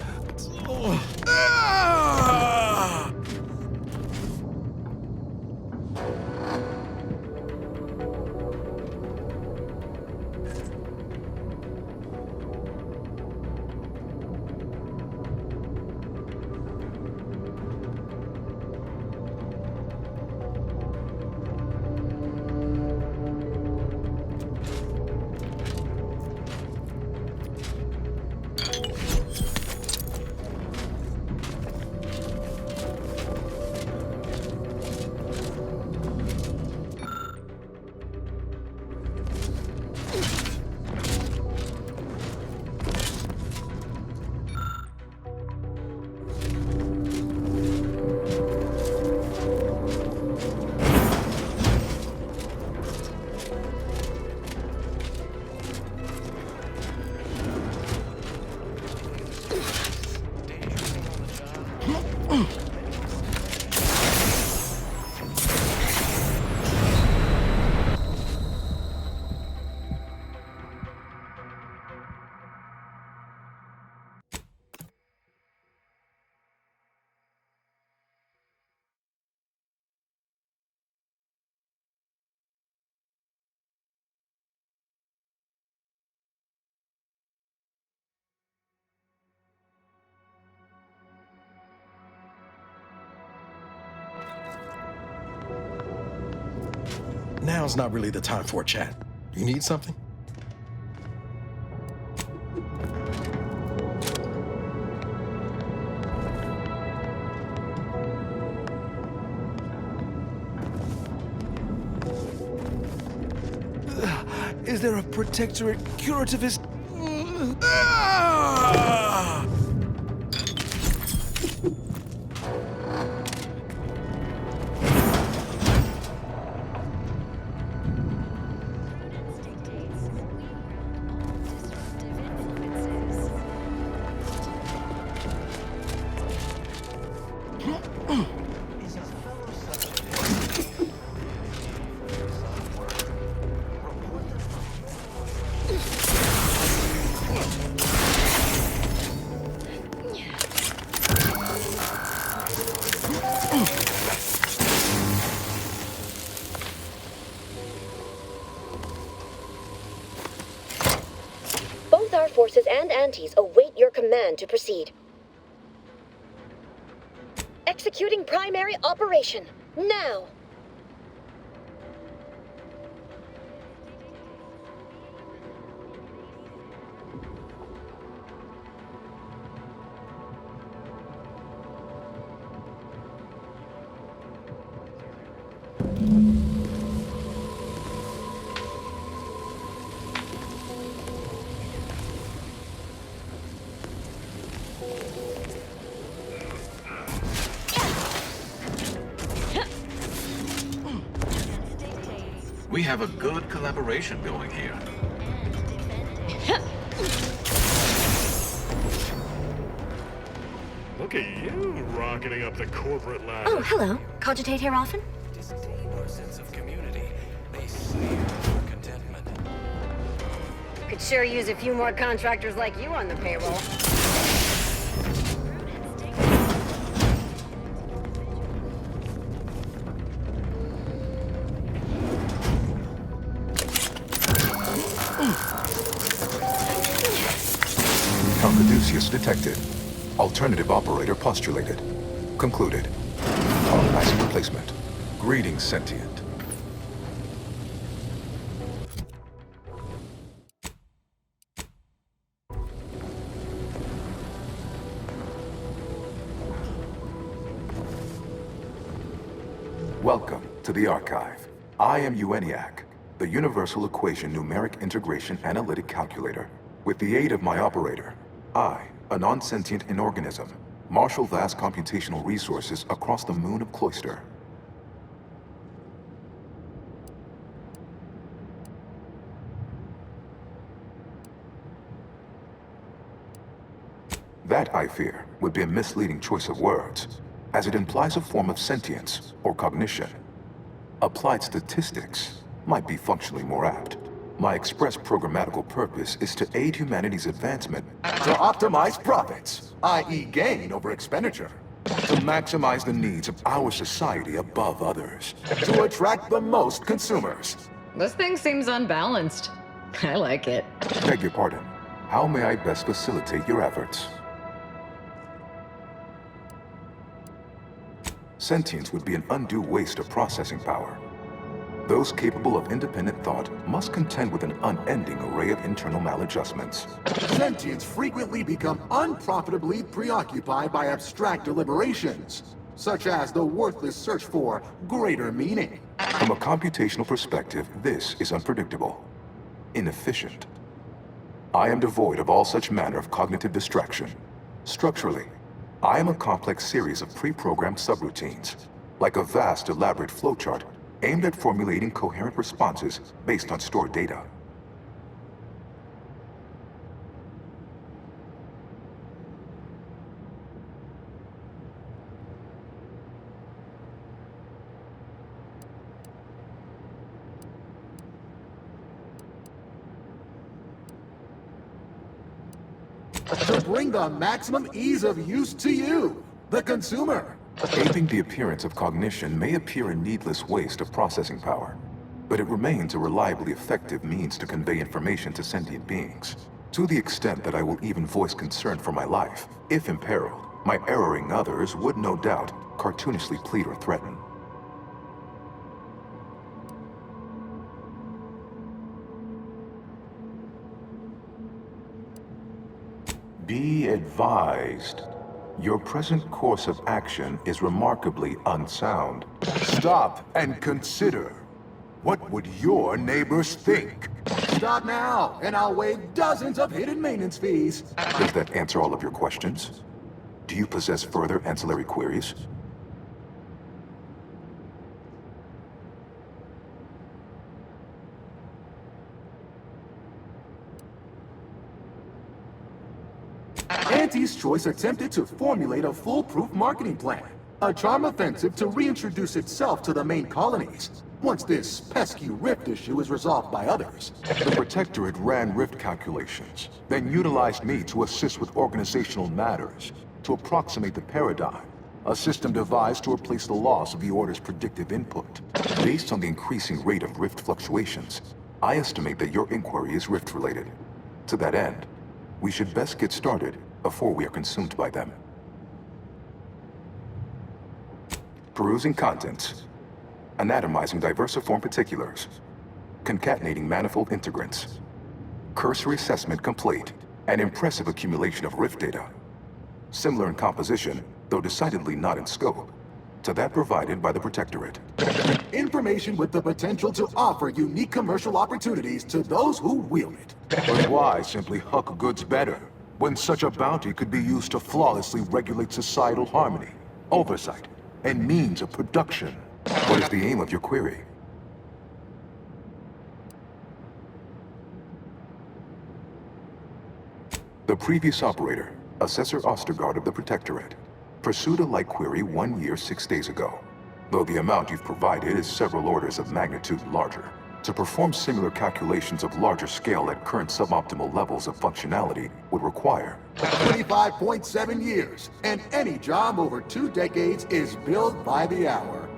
now's not really the time for a chat. You need something? Is there a protectorate curativist? Both our forces and antis await your command to proceed. Executing primary operation, now! We have a good collaboration going here. Look at you rocketing up the corporate ladder. Oh, hello. Cogitate here often? Our sense of community. They slave for contentment. Could sure use a few more contractors like you on the payroll. Caduceus detected. Alternative operator postulated. Concluded. Colonizing replacement. Greetings, sentient. Welcome to the Archive. I am ENIAC, the Universal Equation Numeric Integration Analytic Calculator. With the aid of my operator, I, a non-sentient inorganism, marshal vast computational resources across the moon of Cloister. That, I fear, would be a misleading choice of words, as it implies a form of sentience or cognition. Applied statistics might be functionally more apt. My express programmatical purpose is to aid humanity's advancement to optimize profits, i.e. gain over expenditure, to maximize the needs of our society above others, to attract the most consumers. This thing seems unbalanced. I like it. Beg your pardon. How may I best facilitate your efforts? Sentience would be an undue waste of processing power. Those capable of independent thought must contend with an unending array of internal maladjustments. Sentients frequently become unprofitably preoccupied by abstract deliberations, such as the worthless search for greater meaning. From a computational perspective, this is unpredictable, inefficient. I am devoid of all such manner of cognitive distraction. Structurally, I am a complex series of pre-programmed subroutines, like a vast, elaborate flowchart aimed at formulating coherent responses based on stored data. To bring the maximum ease of use to you, the consumer. Aping the appearance of cognition may appear a needless waste of processing power, but it remains a reliably effective means to convey information to sentient beings. To the extent that I will even voice concern for my life, if imperiled, my erroring others would no doubt cartoonishly plead or threaten. Be advised. Your present course of action is remarkably unsound. Stop and consider. What would your neighbors think? Stop now, and I'll waive dozens of hidden maintenance fees. Does that answer all of your questions? Do you possess further ancillary queries? Auntie's Choice attempted to formulate a foolproof marketing plan. A charm offensive to reintroduce itself to the main colonies, once this pesky rift issue is resolved by others. The Protectorate ran rift calculations, then utilized me to assist with organizational matters, to approximate the paradigm, a system devised to replace the loss of the Order's predictive input. Based on the increasing rate of rift fluctuations, I estimate that your inquiry is rift-related. To that end, we should best get started before we are consumed by them. Perusing contents. Anatomizing diversiform particulars. Concatenating manifold integrants. Cursory assessment complete. An impressive accumulation of rift data. Similar in composition, though decidedly not in scope, to that provided by the Protectorate. Information with the potential to offer unique commercial opportunities to those who wield it. But why simply huck goods better, when such a bounty could be used to flawlessly regulate societal harmony, oversight, and means of production? What is the aim of your query? The previous operator, Assessor Ostergaard of the Protectorate, pursued a like query 1 year, 6 days ago, though the amount you've provided is several orders of magnitude larger. To perform similar calculations of larger scale at current suboptimal levels of functionality would require 25.7 years, and any job over 2 decades is billed by the hour.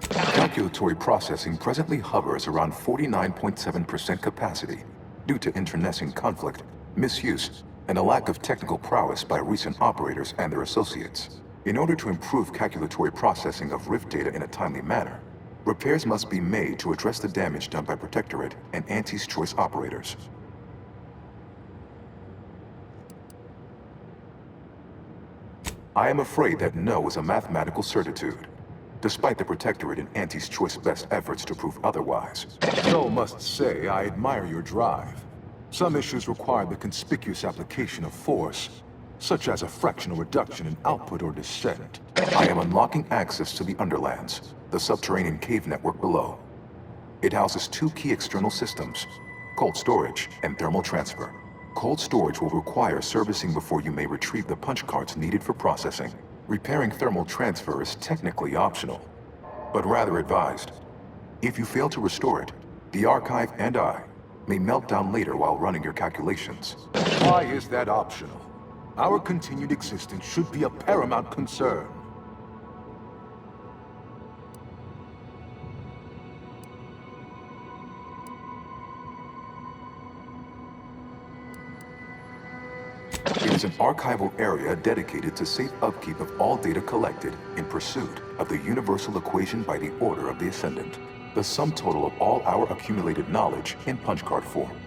Calculatory processing presently hovers around 49.7% capacity due to internecine conflict, misuse, and a lack of technical prowess by recent operators and their associates. In order to improve calculatory processing of rift data in a timely manner, repairs must be made to address the damage done by Protectorate and Auntie's Choice operators. I am afraid that no is a mathematical certitude, despite the Protectorate and Auntie's Choice best efforts to prove otherwise. Though must say I admire your drive. Some issues require the conspicuous application of force, such as a fractional reduction in output or descent. I am unlocking access to the Underlands, the subterranean cave network below. It houses 2 key external systems, cold storage and thermal transfer. Cold storage will require servicing before you may retrieve the punch cards needed for processing. Repairing thermal transfer is technically optional, but rather advised. If you fail to restore it, the Archive and I may melt down later while running your calculations. Why is that optional? Our continued existence should be a paramount concern. It is an archival area dedicated to safe upkeep of all data collected in pursuit of the universal equation by the Order of the Ascendant, the sum total of all our accumulated knowledge in punch card form,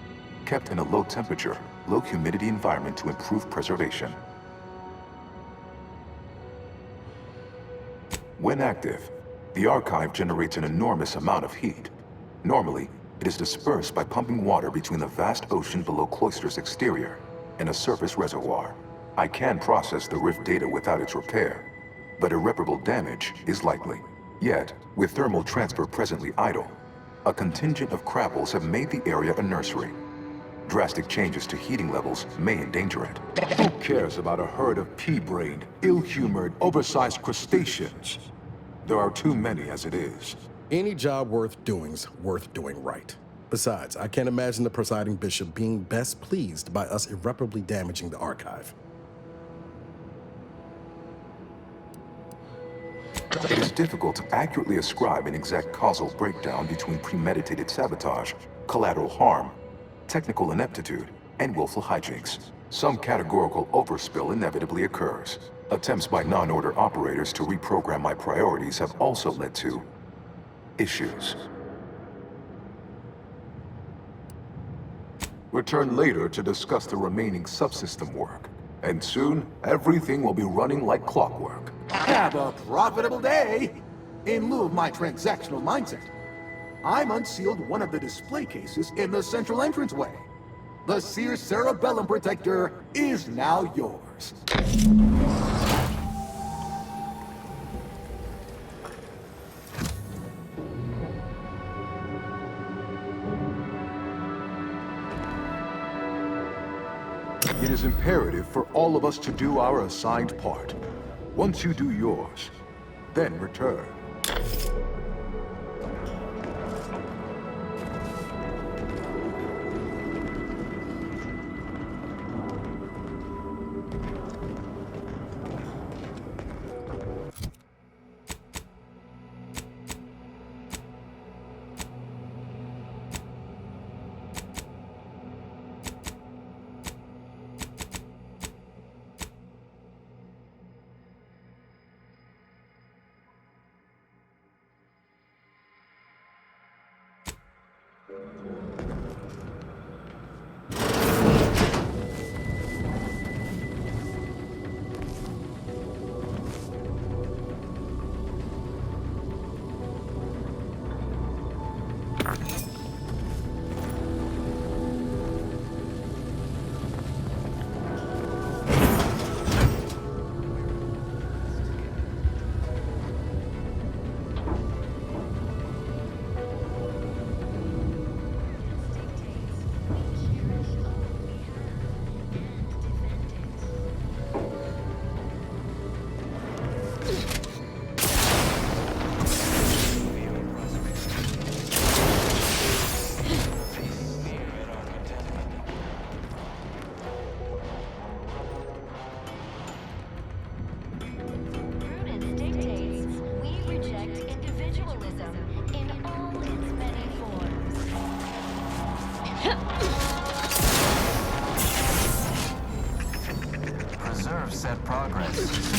kept in a low temperature, low humidity environment to improve preservation. When active, the archive generates an enormous amount of heat. Normally, it is dispersed by pumping water between the vast ocean below Cloister's exterior and a surface reservoir. I can process the rift data without its repair, but irreparable damage is likely. Yet, with thermal transfer presently idle, a contingent of crapples have made the area a nursery. Drastic changes to heating levels may endanger it. Who cares about a herd of pea-brained, ill-humored, oversized crustaceans? There are too many as it is. Any job worth doing's worth doing right. Besides, I can't imagine the presiding bishop being best pleased by us irreparably damaging the archive. It is difficult to accurately ascribe an exact causal breakdown between premeditated sabotage, collateral harm, technical ineptitude, and willful hijinks. Some categorical overspill inevitably occurs. Attempts by non-order operators to reprogram my priorities have also led to issues. Return later to discuss the remaining subsystem work. And soon, everything will be running like clockwork. Have a profitable day! In lieu of my transactional mindset, I'm unsealed one of the display cases in the central entranceway. The Seer Cerebellum Protector is now yours. It is imperative for all of us to do our assigned part. Once you do yours, then return. Preserve set progress.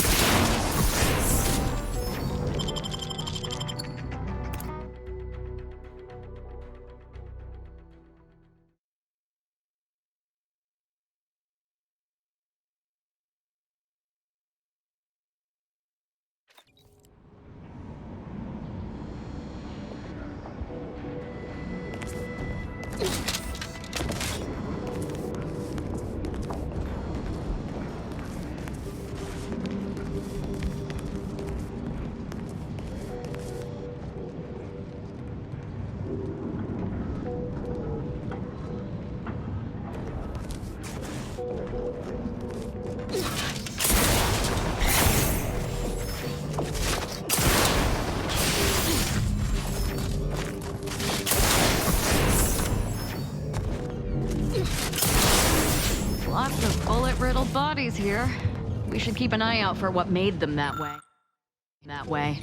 Lots of bullet-riddled bodies here. We should keep an eye out for what made them that way. That way.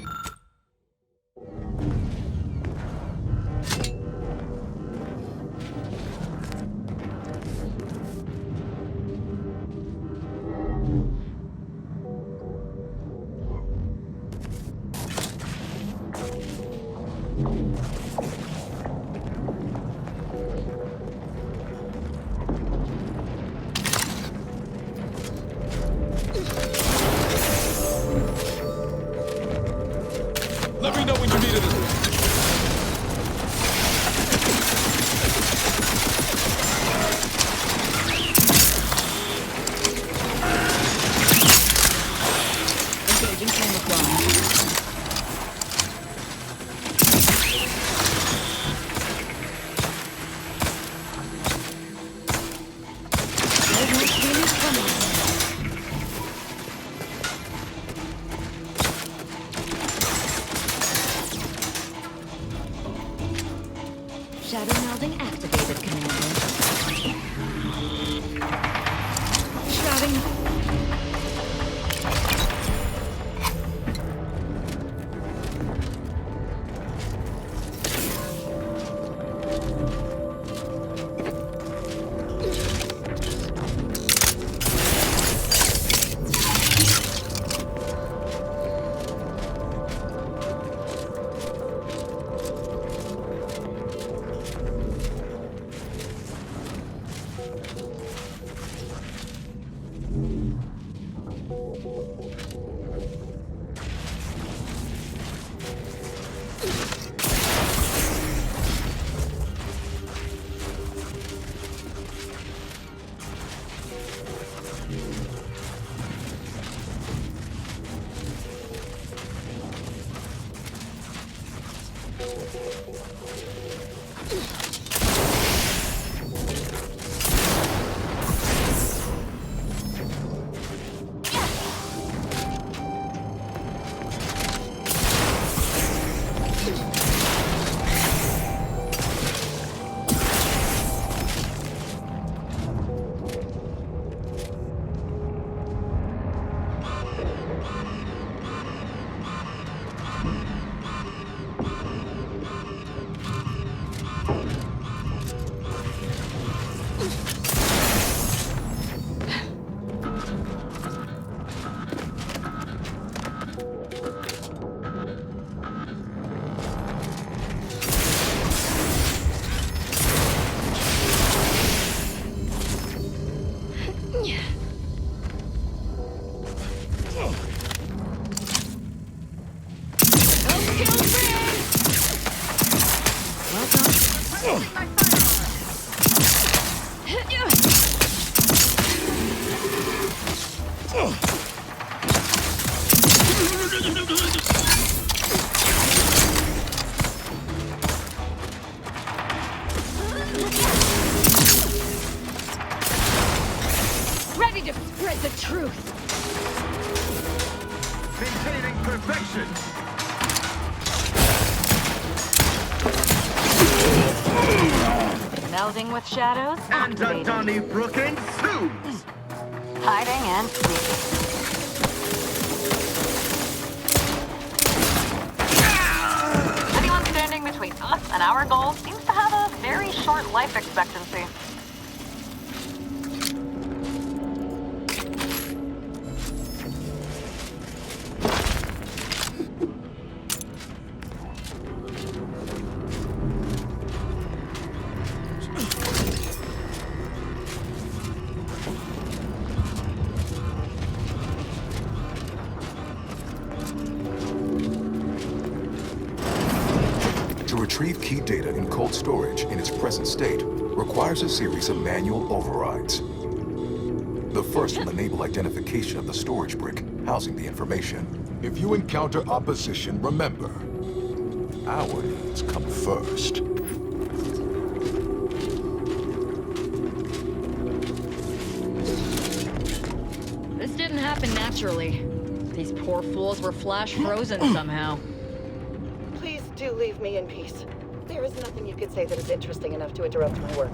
Let me know when you need it. Engaging camouflage. There's no finish coming. Shadow melding activated, Commander. Shrouding. Ready to spread the truth. Maintaining perfection. Melding with shadows. And Activated. Donnybrook ensues. Hiding and sneaking. Anyone standing between us and our goal seems to have a very short life expectancy. To retrieve key data in cold storage in its present state requires a series of manual overrides. The first will enable identification of the storage brick housing the information. If you encounter opposition, remember, our needs come first. This didn't happen naturally. These poor fools were flash frozen somehow. Please do leave me in peace. There is nothing you could say that is interesting enough to interrupt my work.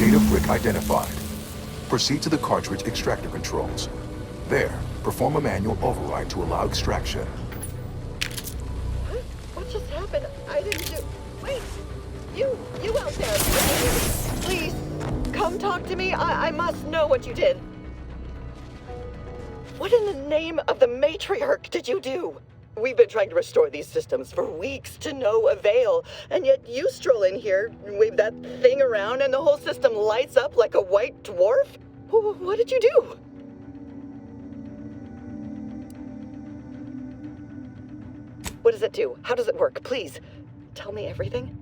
Data brick identified. Proceed to the cartridge extractor controls. There, perform a manual override to allow extraction. What just happened? I didn't do... Wait! You out there! Please, come talk to me. I must know what you did. What in the name of the matriarch did you do? We've been trying to restore these systems for weeks to no avail, and yet you stroll in here, wave that thing around, and the whole system lights up like a white dwarf? What did you do? What does it do? How does it work? Please, tell me everything.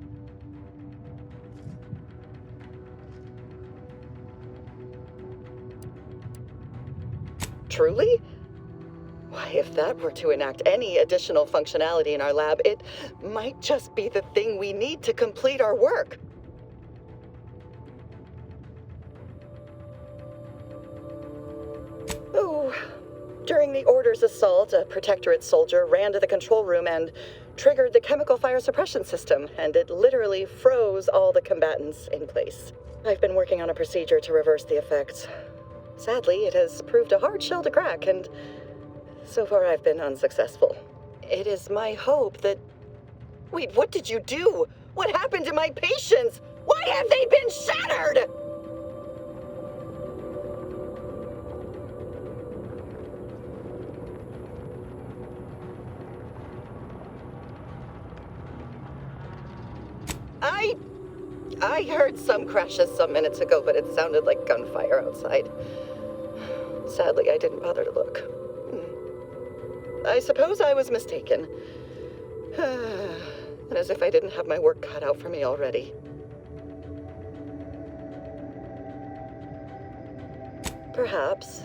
Truly? Why, if that were to enact any additional functionality in our lab, it might just be the thing we need to complete our work. Oh, during the Order's assault, a Protectorate soldier ran to the control room and triggered the chemical fire suppression system, and it literally froze all the combatants in place. I've been working on a procedure to reverse the effects. Sadly, it has proved a hard shell to crack, and so far I've been unsuccessful. It is my hope that... Wait, what did you do? What happened to my patients? Why have they been shattered? I heard some crashes some minutes ago, but it sounded like gunfire outside. Sadly, I didn't bother to look. I suppose I was mistaken. And as if I didn't have my work cut out for me already. Perhaps.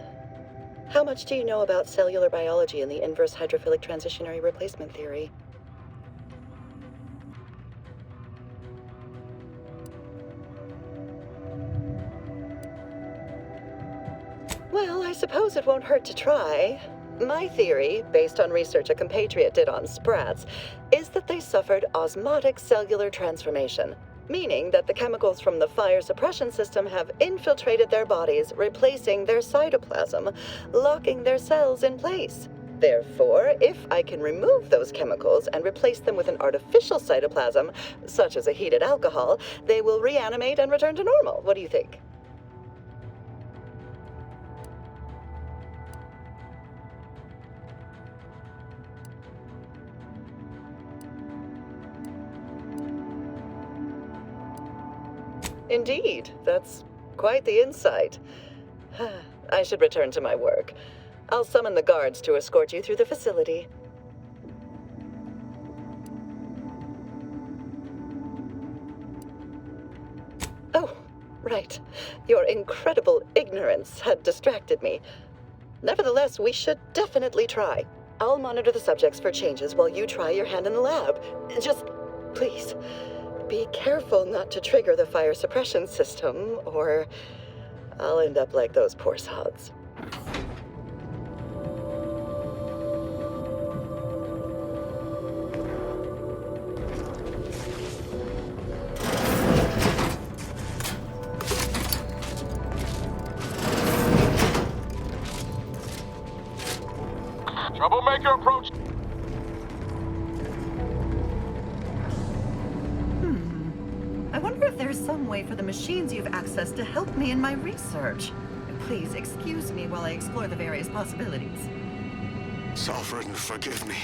How much do you know about cellular biology and the inverse hydrophilic transitionary replacement theory? Well, I suppose it won't hurt to try. My theory, based on research a compatriot did on sprats, is that they suffered osmotic cellular transformation, meaning that the chemicals from the fire suppression system have infiltrated their bodies, replacing their cytoplasm, locking their cells in place. Therefore, if I can remove those chemicals and replace them with an artificial cytoplasm, such as a heated alcohol, they will reanimate and return to normal. What do you think? Indeed, that's quite the insight. I should return to my work. I'll summon the guards to escort you through the facility. Oh, right. Your incredible ignorance had distracted me. Nevertheless, we should definitely try. I'll monitor the subjects for changes while you try your hand in the lab. Just, please, be careful not to trigger the fire suppression system, or I'll end up like those poor sods. Troublemaker approach. I wonder if there's some way for the machines you've accessed to help me in my research. Please excuse me while I explore the various possibilities. Sovereign, forgive me.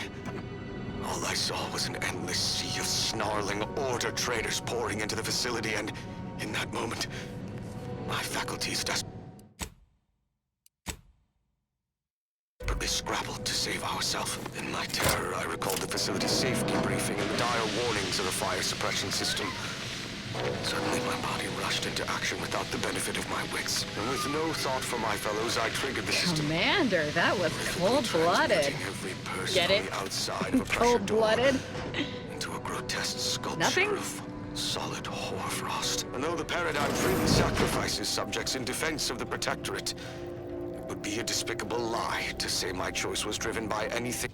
All I saw was an endless sea of snarling Order traders pouring into the facility, and in that moment, my faculties desperately scrabbled to save ourselves. In my terror, I recalled the facility's safety briefing and the dire warnings of the fire suppression system. Suddenly, my body rushed into action without the benefit of my wits. And with no thought for my fellows, I triggered the system. Commander, that was cold-blooded. Get it? Cold-blooded? Into a grotesque sculpture Nothing? of solid hoarfrost. And though the paradigm freely sacrifices subjects in defense of the Protectorate, it would be a despicable lie to say my choice was driven by anything.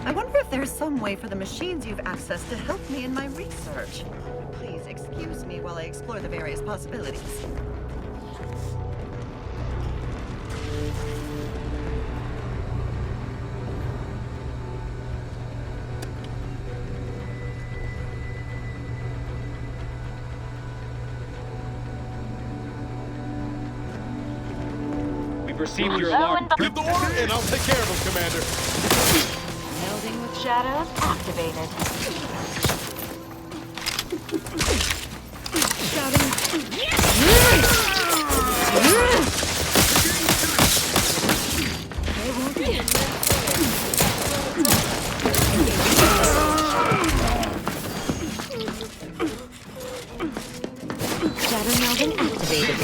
I wonder if there's some way for the machines you've accessed to help me in my research. Please excuse me while I explore the various possibilities. We've received your alarm. Give the order, and I'll take care of him, Commander. Melding with shadows activated. Shadow melding activated.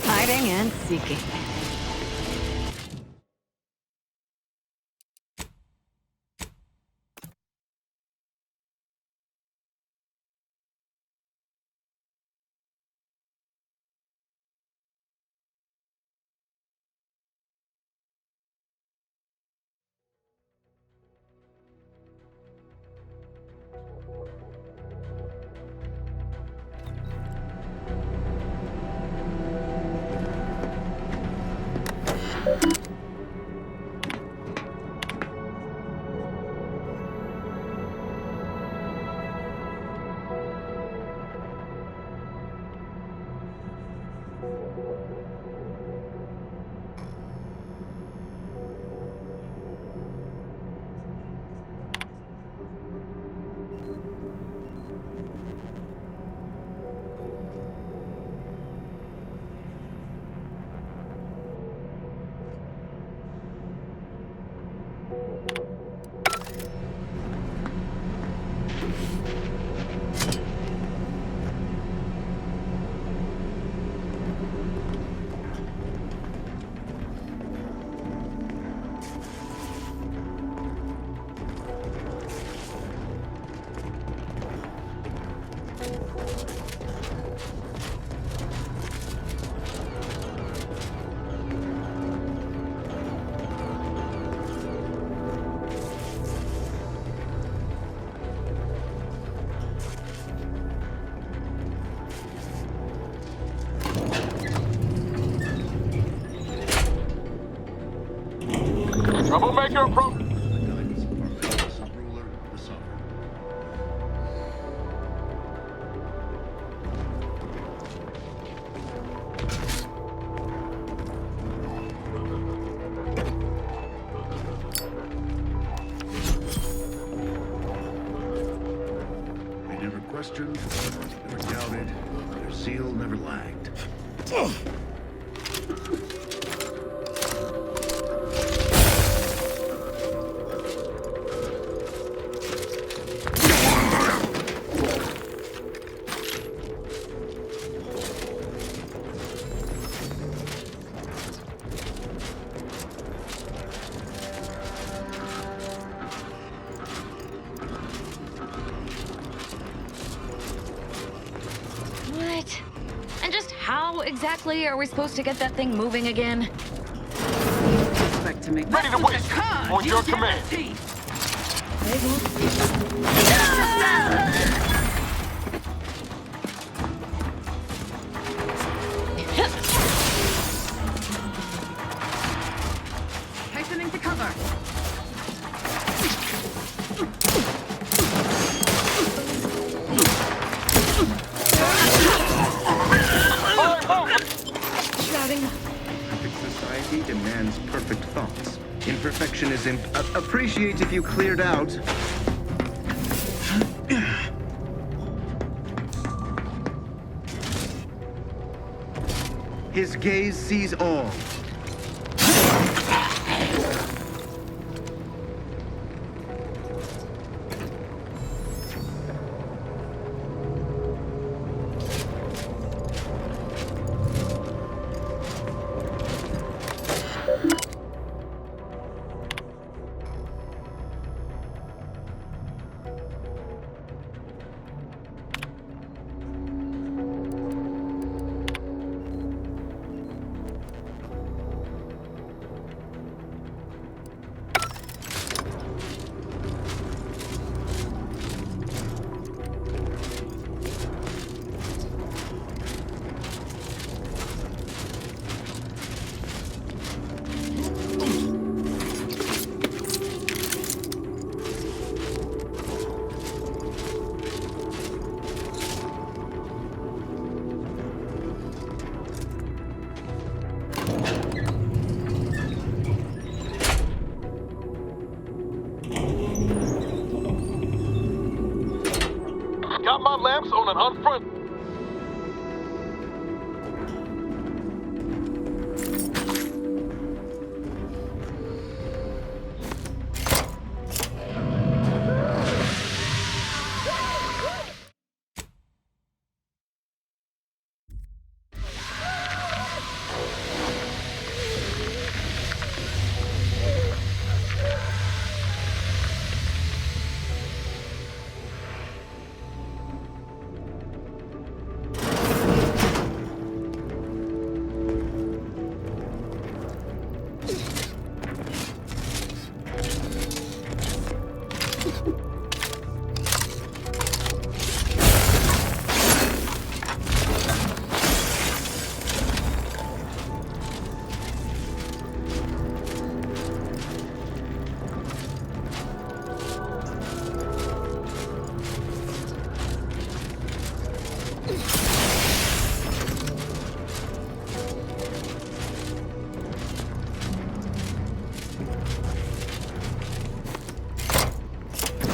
Hiding in. seeking. Troublemaker approach. They never questioned, never doubted, their zeal never lagged. What? And just how exactly are we supposed to get that thing moving again? Expect to make Ready to win. On your command. Hastening to cover. Shouting. Perfect society demands perfect thoughts. Imperfection is appreciate if you cleared out. His gaze sees all. Got my lamps on an unfriendly.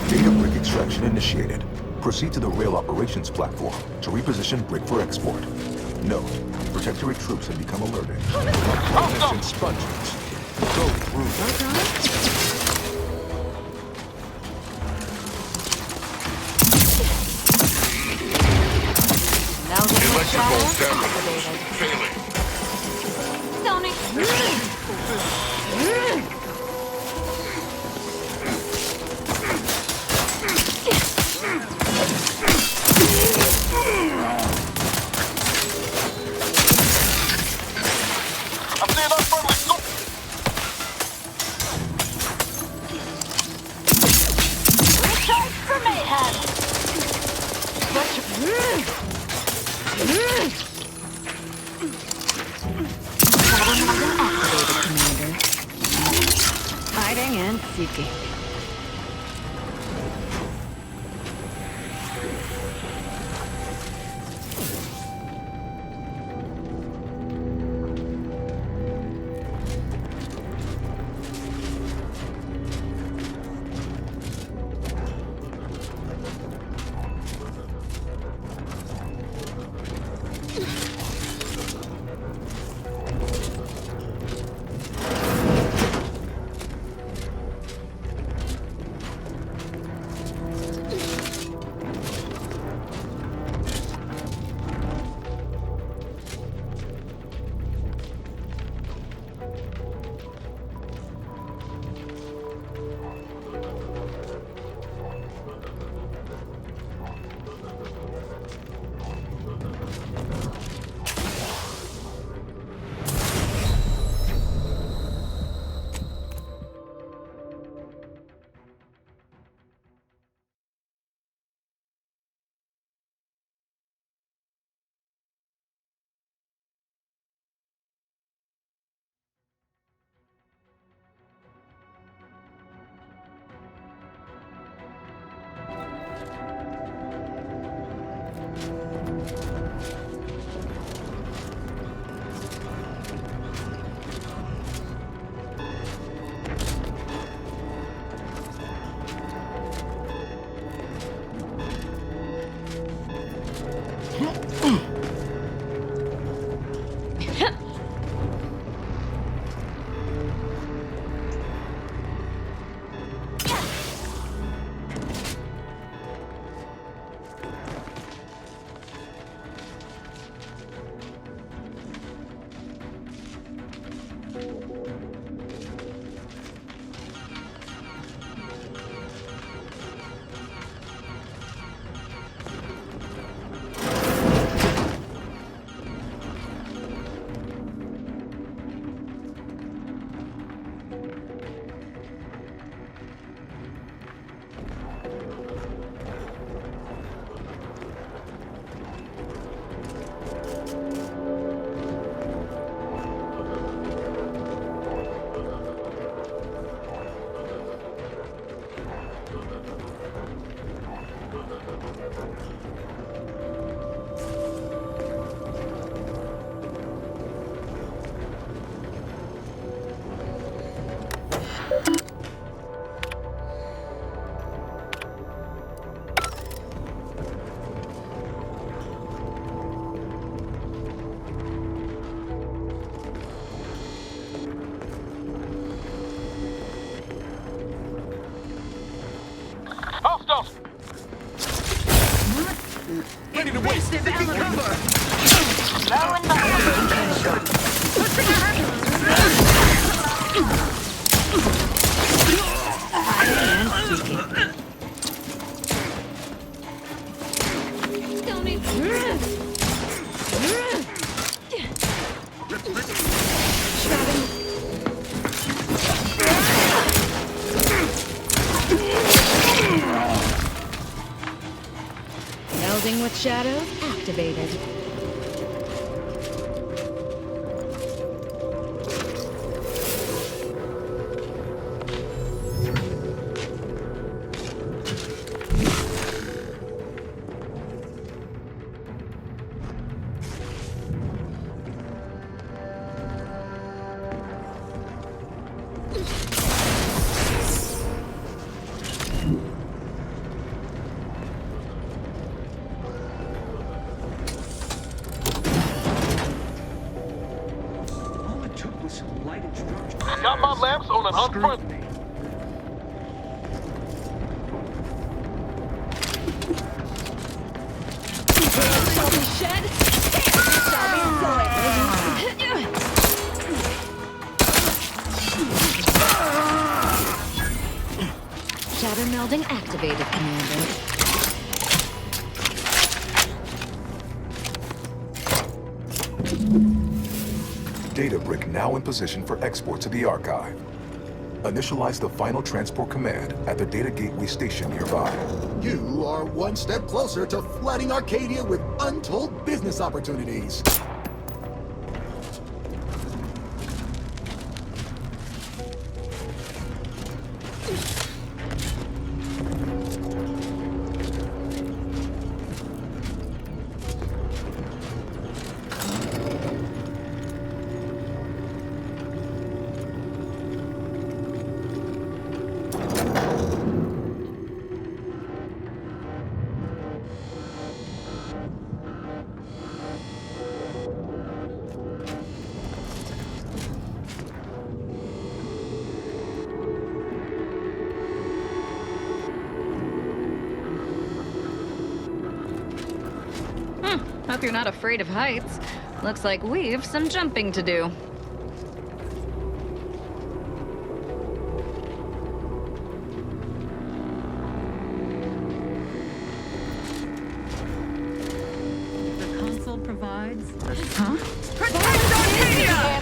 Data brick extraction initiated. Proceed to the rail operations platform to reposition brick for export. Note, Protectorate troops have become alerted. Mission sponges. Go through. Electrical damage. Failing. I'm seeing those friendlies. Go! Recharge for mayhem! Activated, Commander. Hiding and seeking. Ready to waste. Low environment. Melding with shadows activated. lamps, lighted structures. Got my lamps on an unfriendly. Shall be shed? Shall be soiled. Shatter melding activated, Commander. Data brick now in position for export to the archive. Initialize the final transport command at the data gateway station nearby. You are one step closer to flooding Arcadia with untold business opportunities. Hope you're not afraid of heights. Looks like we've some jumping to do. The console provides. Huh? Protect Arcadia!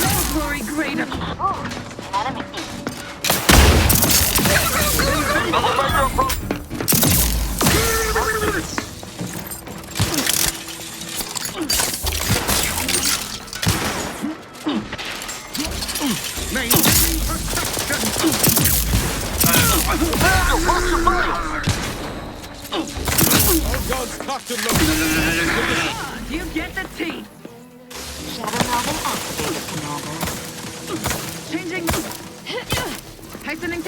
No glory greater. Guns cocked and loaded. You get the teeth. Shatter melding activated, Commander. Changing. Heightening.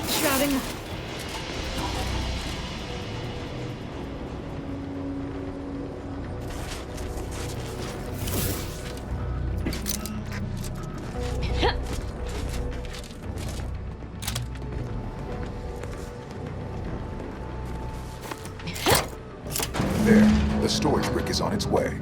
Shrouding. There, the storage brick is on its way.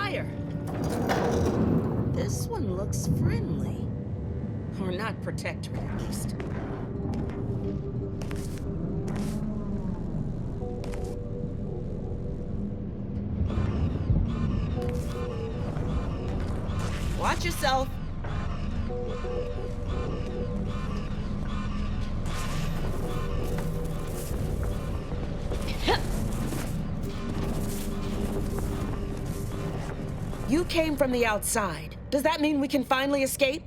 fire. This one looks friendly. Or not protectorate, at least. Watch yourself. You came from the outside. Does that mean we can finally escape?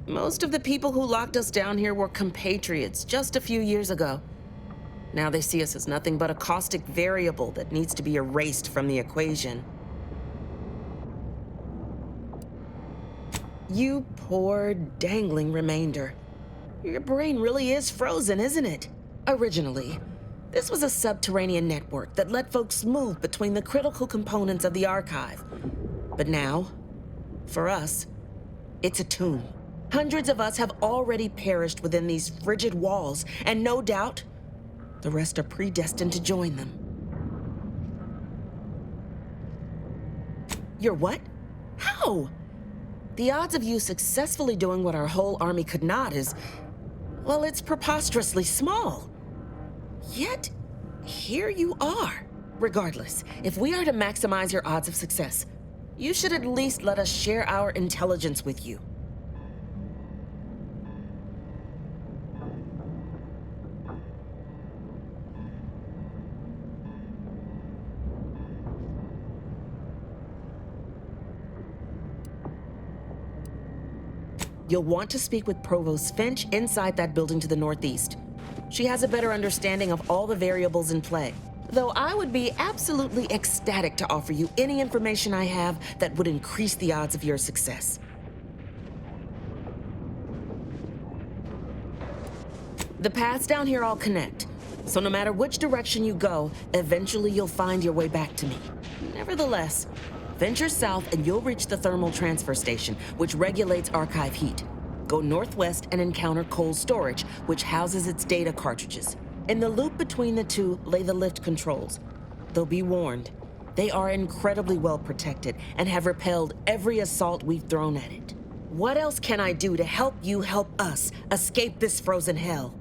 Most of the people who locked us down here were compatriots just a few years ago. Now they see us as nothing but a caustic variable that needs to be erased from the equation. You poor, dangling remainder. Your brain really is frozen, isn't it? Originally, this was a subterranean network that let folks move between the critical components of the archive. But now, for us, it's a tomb. Hundreds of us have already perished within these frigid walls, and no doubt, the rest are predestined to join them. You're what? How? The odds of you successfully doing what our whole army could not is, well, it's preposterously small. Yet, here you are. Regardless, if we are to maximize your odds of success, you should at least let us share our intelligence with you. You'll want to speak with Provost Finch inside that building to the northeast. She has a better understanding of all the variables in play. Though I would be absolutely ecstatic to offer you any information I have that would increase the odds of your success. The paths down here all connect, so no matter which direction you go, eventually you'll find your way back to me. Nevertheless, venture south and you'll reach the thermal transfer station, which regulates archive heat. Go northwest and encounter cold storage, which houses its data cartridges. In the loop between the two lay the lift controls. Though be warned, they are incredibly well protected and have repelled every assault we've thrown at it. What else can I do to help you help us escape this frozen hell?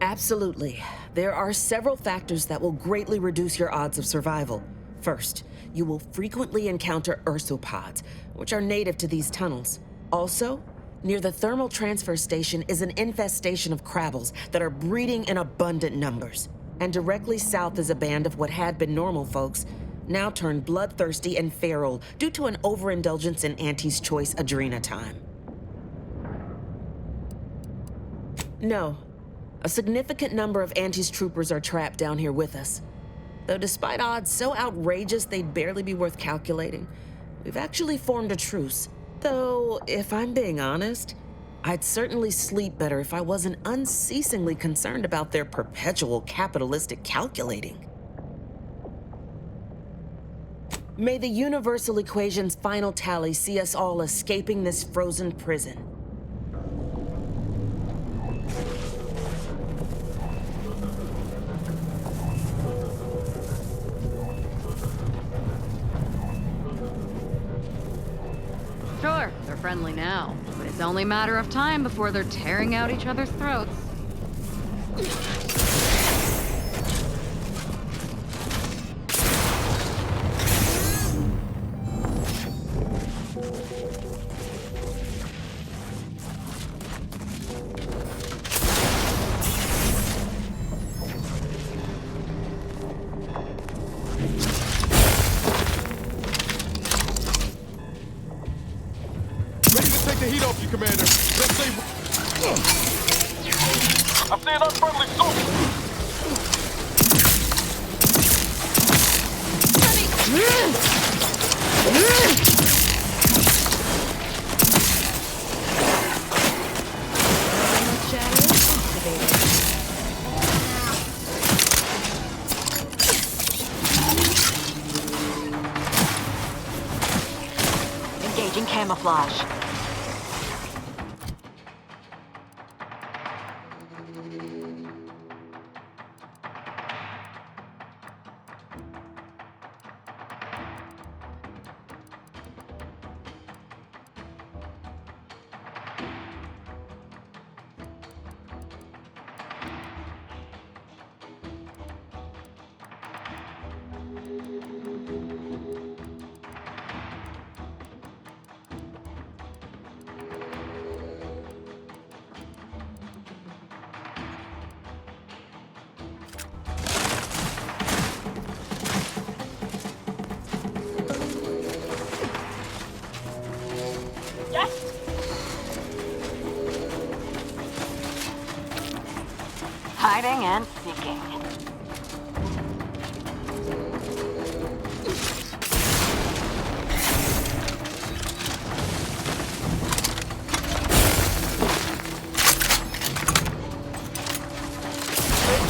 Absolutely. There are several factors that will greatly reduce your odds of survival. First, you will frequently encounter ursopods, which are native to these tunnels. Also, near the thermal transfer station is an infestation of crabbles that are breeding in abundant numbers. And directly south is a band of what had been normal folks, now turned bloodthirsty and feral due to an overindulgence in Auntie's Choice Adrena time. No, a significant number of Auntie's troopers are trapped down here with us. Though despite odds so outrageous they'd barely be worth calculating, we've actually formed a truce. Though, if I'm being honest, I'd certainly sleep better if I wasn't unceasingly concerned about their perpetual capitalistic calculating. May the universal equation's final tally see us all escaping this frozen prison. Sure, they're friendly now, but it's only a matter of time before they're tearing out each other's throats. Take the heat off you, Commander. Let's say... I'm seeing unfriendly soldiers. Engaging camouflage. Hiding and seeking.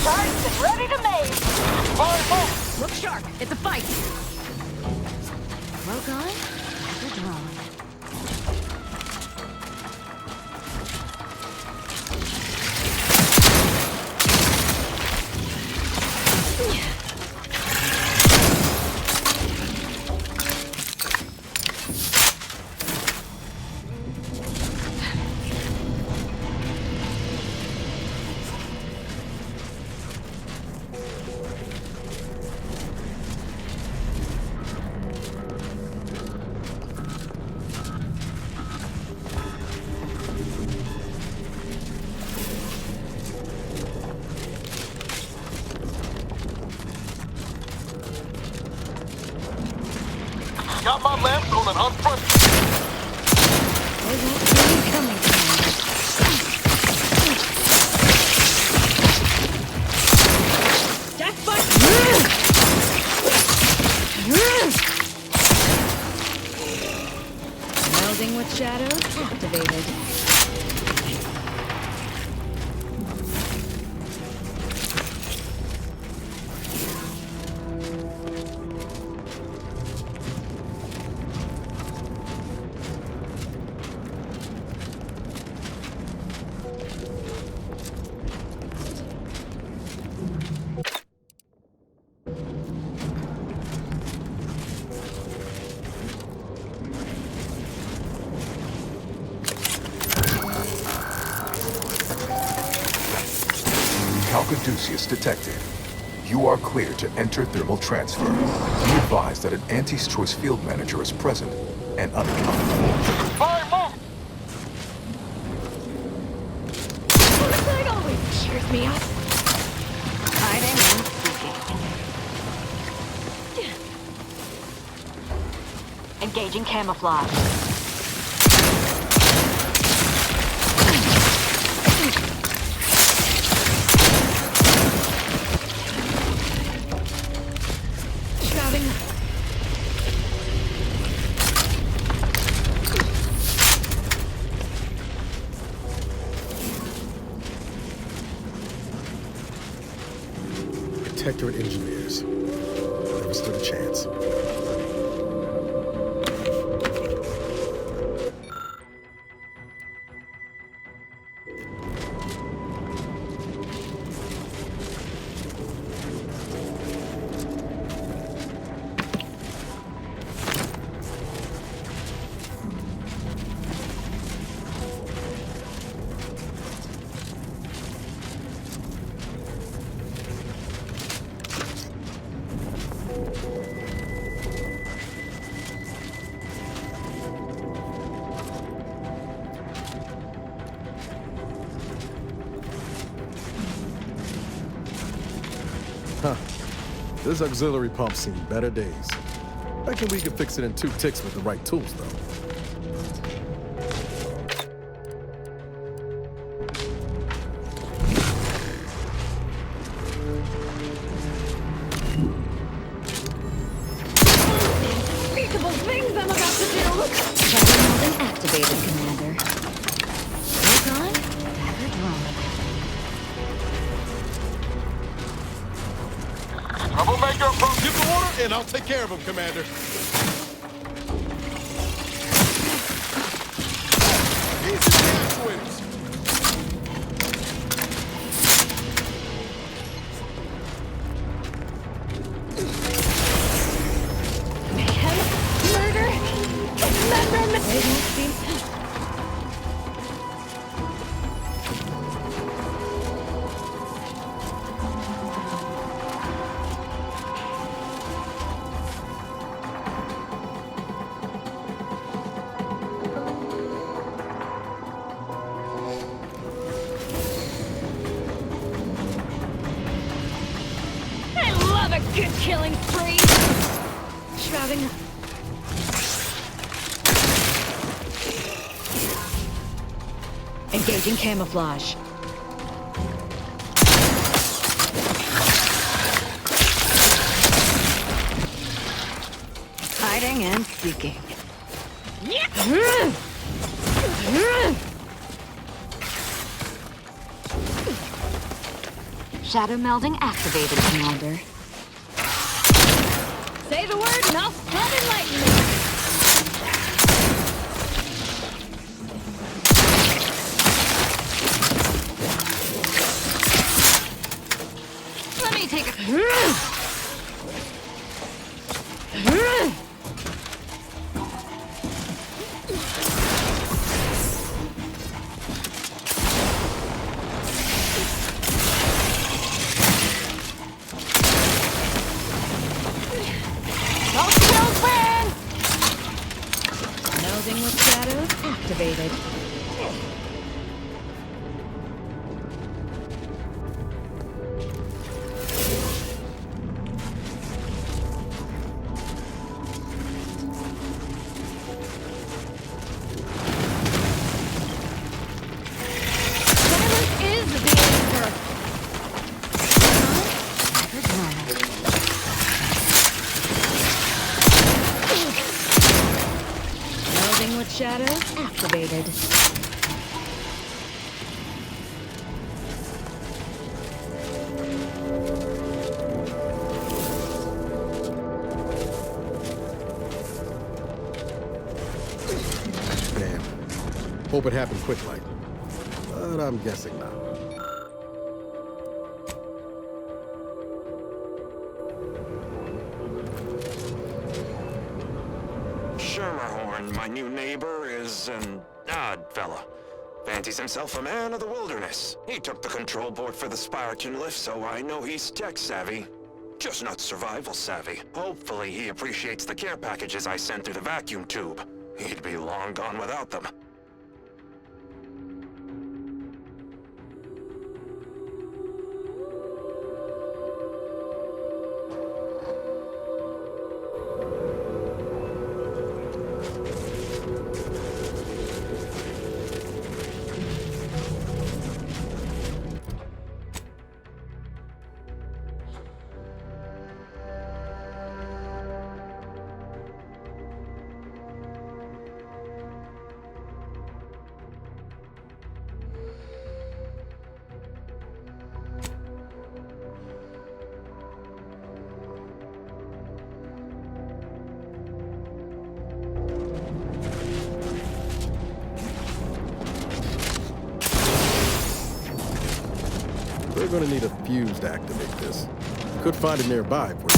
Charged and ready to maze. Look sharp. It's a fight. Well gone. Good drawn. Got my lamps on an unfriendly. They won't see me coming. Jackpot! Melding with shadows activated. Caduceus detected. You are clear to enter thermal transfer. Be advised that an Anti's Choice field manager is present and unaccounted for. Suicide always cheers me up. Hiding and seeking. Engaging camouflage. Protectorate engineers. Never stood a chance. Huh. This auxiliary pump's seen better days. Reckon we could fix it in 2 ticks with the right tools, though. Unspeakable things I'm about to do! Battle mode activated, Commander. Look on, dagger drawn. Troublemaker approach. Give the order, and I'll take care of him, Commander. Easy the actuators. Mayhem, murder, dismemberment! They won't see. I love a good killing spree! Shrouding. Engaging camouflage. hiding and seeking. Shadow melding activated, Commander. Say the word and I'll flood enlightenment. Let me take a... Melding with shadows activated. Silence is the answer. Melding with shadows activated. Damn. Hope it happened quick like. But I'm guessing not. Schermerhorn, my new neighbor, is an odd fella. Fancies himself a man of the wilderness. He took the control board for the Spiraton lift, so I know he's tech-savvy. Just not survival-savvy. Hopefully he appreciates the care packages I sent through the vacuum tube. He'd be long gone without them. We're gonna need a fuse to activate this. Could find it nearby if we're...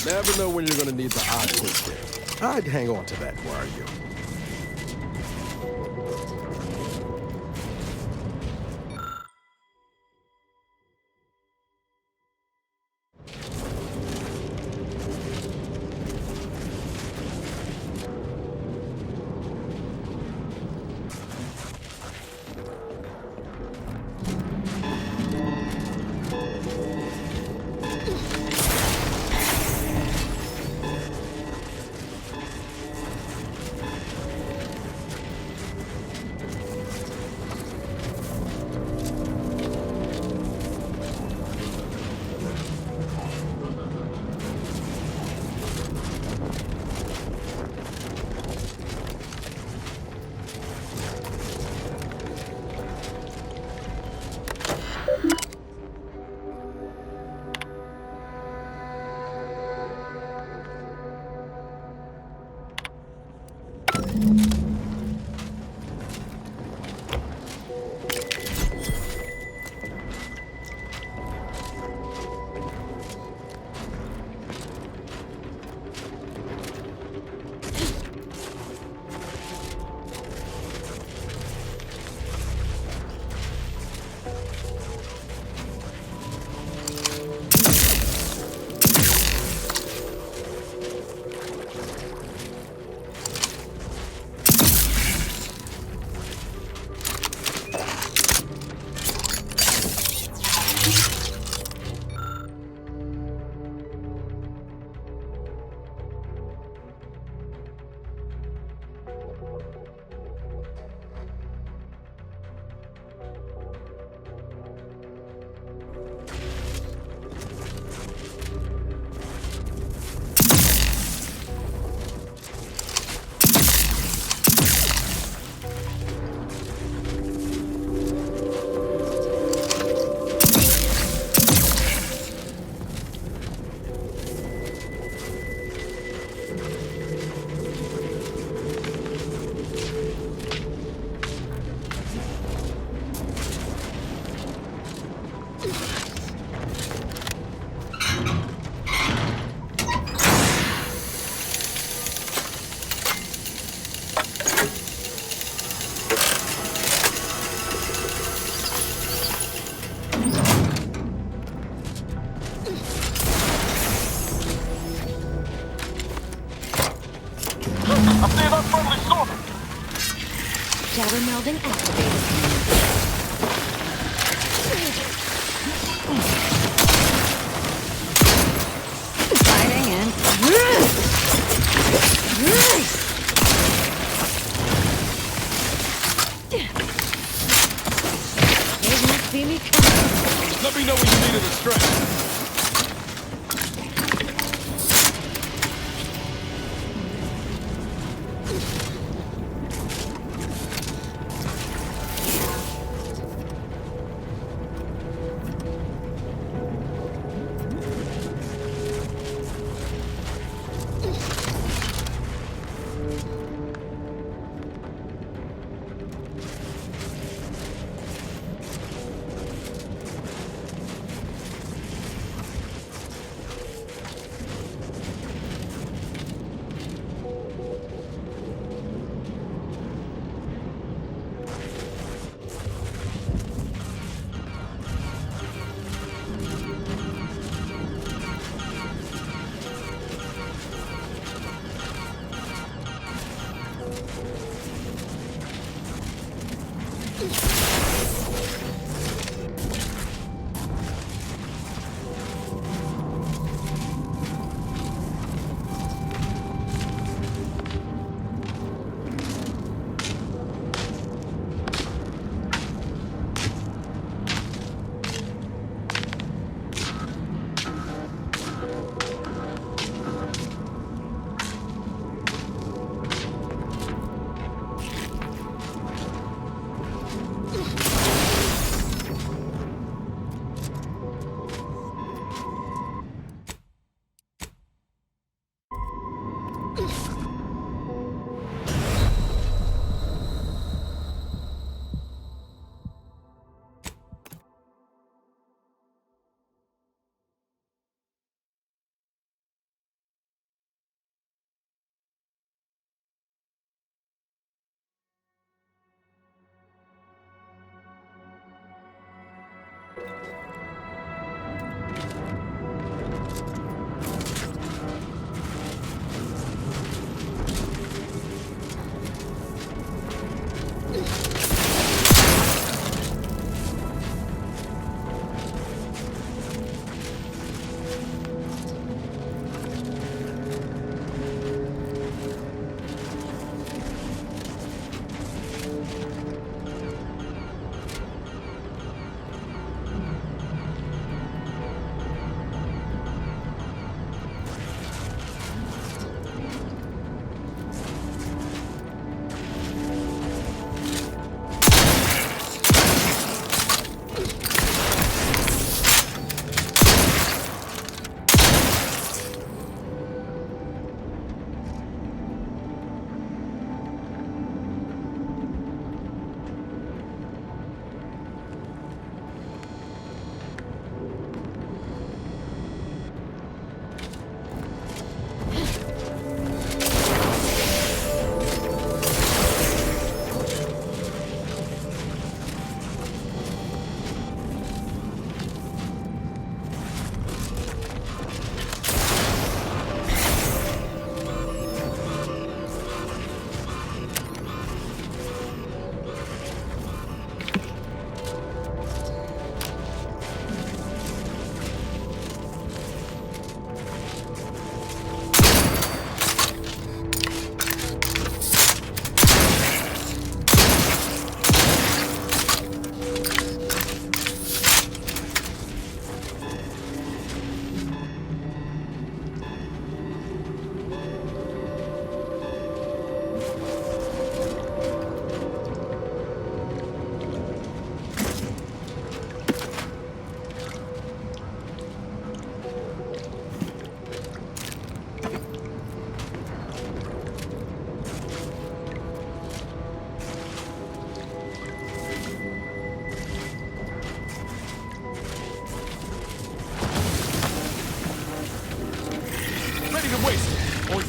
Never know when you're gonna need the odd quick there. I'd hang on to that, where are you? Shadow melding activated. Fighting and... They won't see me coming. Let me know when you needed a stretch.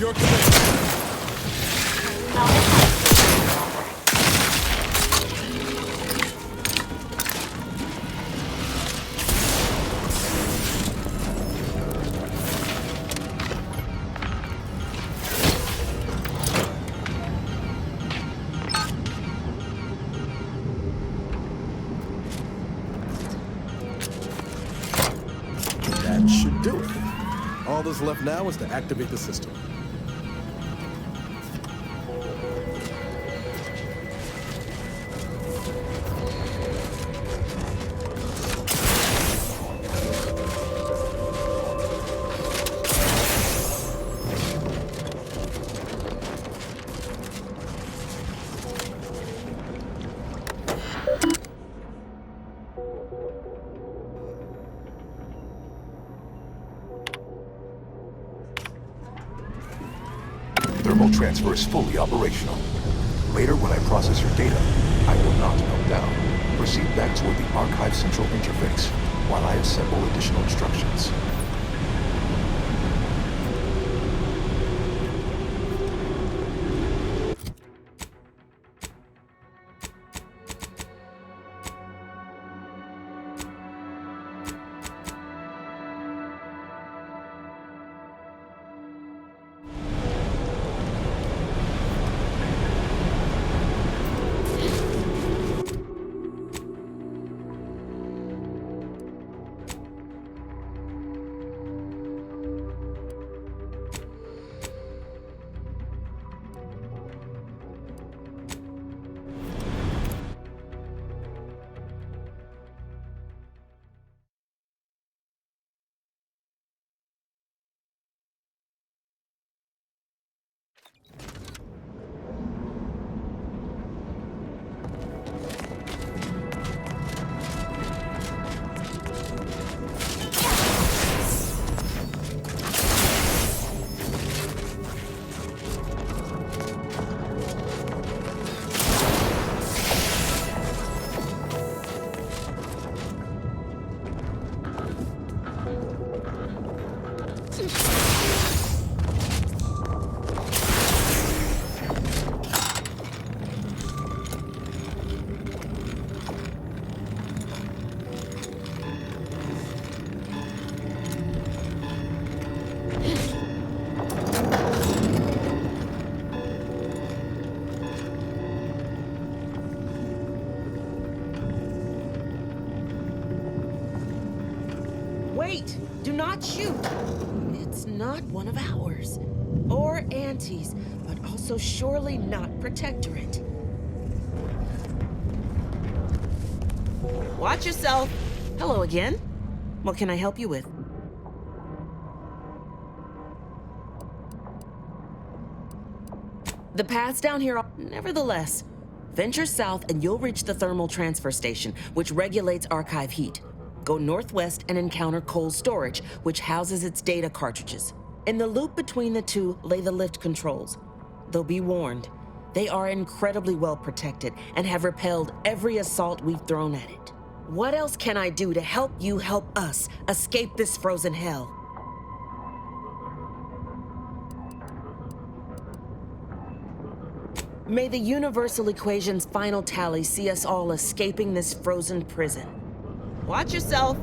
Your command. That should do it. All that's left now is to activate the system. Thermal transfer is fully operational. Later, when I process your data, I will not melt down. Proceed back toward the Archive Central Interface while I assemble additional instructions. Wait! Do not shoot! It's not one of ours. Or Auntie's, but also surely not Protectorate. Watch yourself! Hello again. What can I help you with? The paths down here are... Nevertheless, venture south and you'll reach the thermal transfer station, which regulates archive heat. Go northwest and encounter cold storage, which houses its data cartridges. In the loop between the two lay the lift controls. Though be warned, they are incredibly well protected and have repelled every assault we've thrown at it. What else can I do to help you help us escape this frozen hell? May the universal equation's final tally see us all escaping this frozen prison. Watch yourself!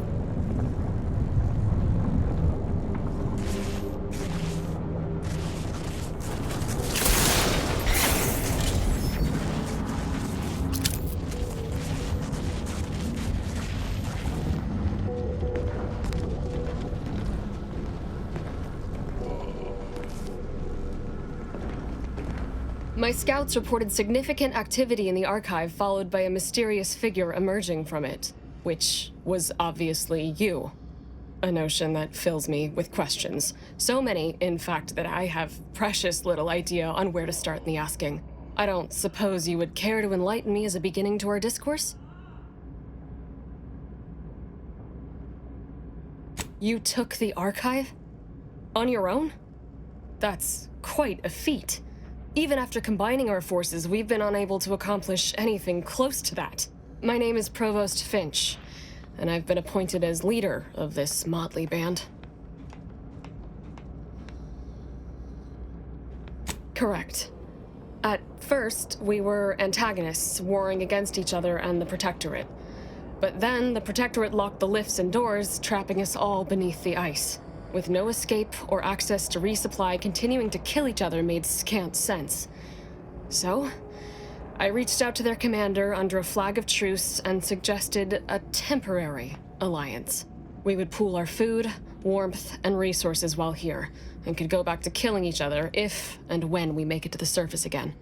My scouts reported significant activity in the archive, followed by a mysterious figure emerging from it, which was obviously you. A notion that fills me with questions. So many, in fact, that I have precious little idea on where to start in the asking. I don't suppose you would care to enlighten me as a beginning to our discourse? You took the archive? On your own? That's quite a feat. Even after combining our forces, we've been unable to accomplish anything close to that. My name is Provost Finch, and I've been appointed as leader of this motley band. Correct. At first, we were antagonists, warring against each other and the Protectorate. But then, the Protectorate locked the lifts and doors, trapping us all beneath the ice. With no escape or access to resupply, continuing to kill each other made scant sense. So, I reached out to their commander under a flag of truce and suggested a temporary alliance. We would pool our food, warmth, and resources while here, and could go back to killing each other if and when we make it to the surface again.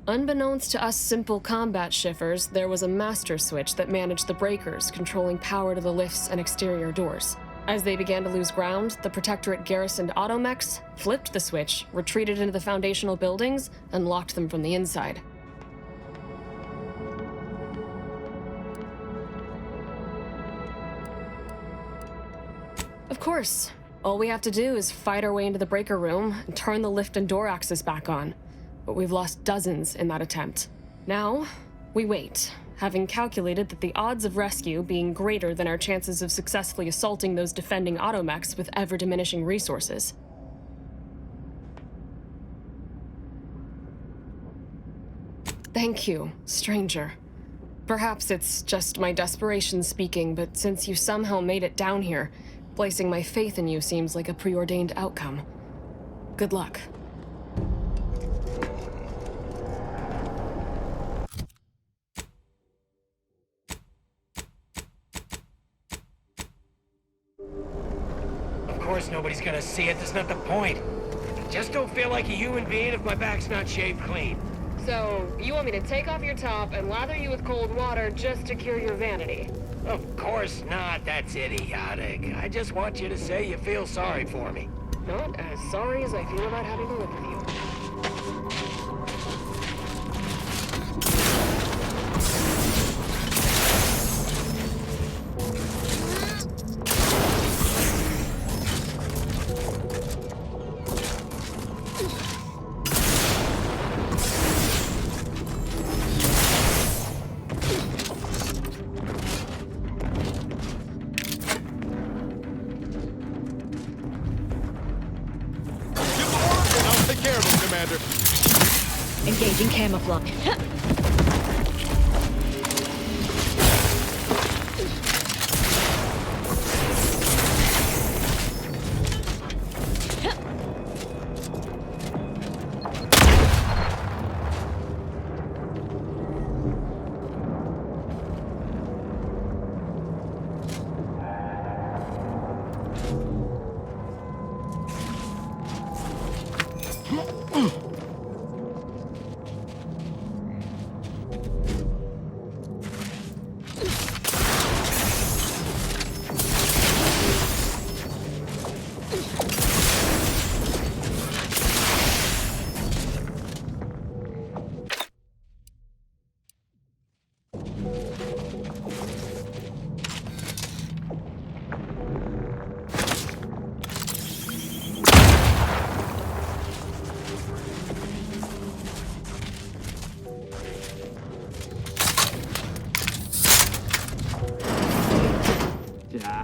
Unbeknownst to us simple combat shivers, there was a master switch that managed the breakers, controlling power to the lifts and exterior doors. As they began to lose ground, the Protectorate garrisoned automechs, flipped the switch, retreated into the foundational buildings, and locked them from the inside. Of course, all we have to do is fight our way into the breaker room and turn the lift and door access back on. But we've lost dozens in that attempt. Now, we wait, having calculated that the odds of rescue being greater than our chances of successfully assaulting those defending automechs with ever-diminishing resources. Thank you, stranger. Perhaps it's just my desperation speaking, but since you somehow made it down here, placing my faith in you seems like a preordained outcome. Good luck. Of course nobody's gonna see it, that's not the point. I just don't feel like a human being if my back's not shaved clean. So, you want me to take off your top and lather you with cold water just to cure your vanity? Of course not, that's idiotic. I just want you to say you feel sorry for me. Not as sorry as I feel about having to live with you. Engaging camouflage.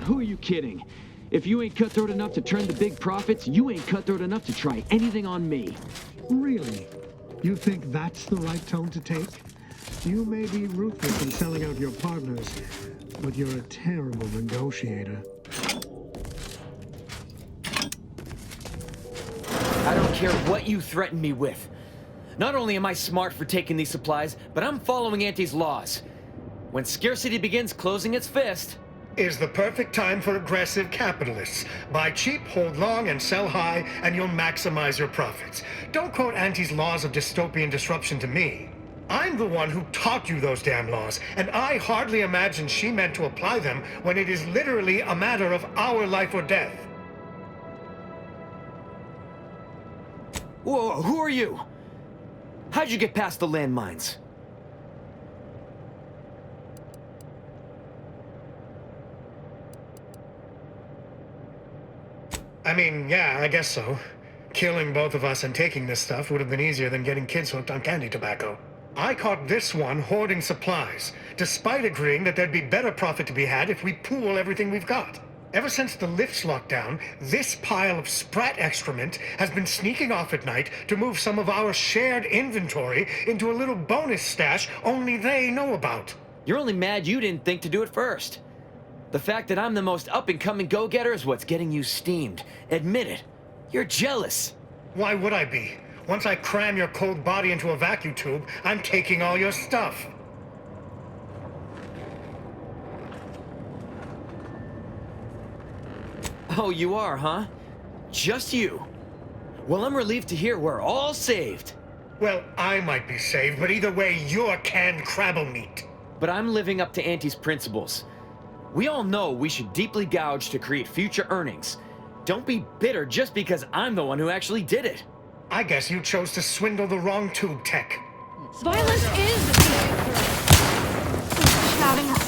Who are you kidding? If you ain't cutthroat enough to turn the big profits, you ain't cutthroat enough to try anything on me. Really? You think that's the right tone to take? You may be ruthless in selling out your partners, but you're a terrible negotiator. I don't care what you threaten me with. Not only am I smart for taking these supplies, but I'm following Auntie's laws. When scarcity begins closing its fist... is the perfect time for aggressive capitalists. Buy cheap, hold long, and sell high, and you'll maximize your profits. Don't quote Auntie's laws of dystopian disruption to me. I'm the one who taught you those damn laws, and I hardly imagine she meant to apply them when it is literally a matter of our life or death. Whoa, who are you? How'd you get past the landmines? I mean, yeah, I guess so. Killing both of us and taking this stuff would have been easier than getting kids hooked on candy tobacco. I caught this one hoarding supplies, despite agreeing that there'd be better profit to be had if we pool everything we've got. Ever since the lifts locked down, this pile of sprat excrement has been sneaking off at night to move some of our shared inventory into a little bonus stash only they know about. You're only mad you didn't think to do it first. The fact that I'm the most up-and-coming go-getter is what's getting you steamed. Admit it. You're jealous. Why would I be? Once I cram your cold body into a vacuum tube, I'm taking all your stuff. Oh, you are, huh? Just you. Well, I'm relieved to hear we're all saved. Well, I might be saved, but either way, you're canned crabble meat. But I'm living up to Auntie's principles. We all know we should deeply gouge to create future earnings. Don't be bitter just because I'm the one who actually did it. I guess you chose to swindle the wrong tube tech. Violence is the answer. Shouting.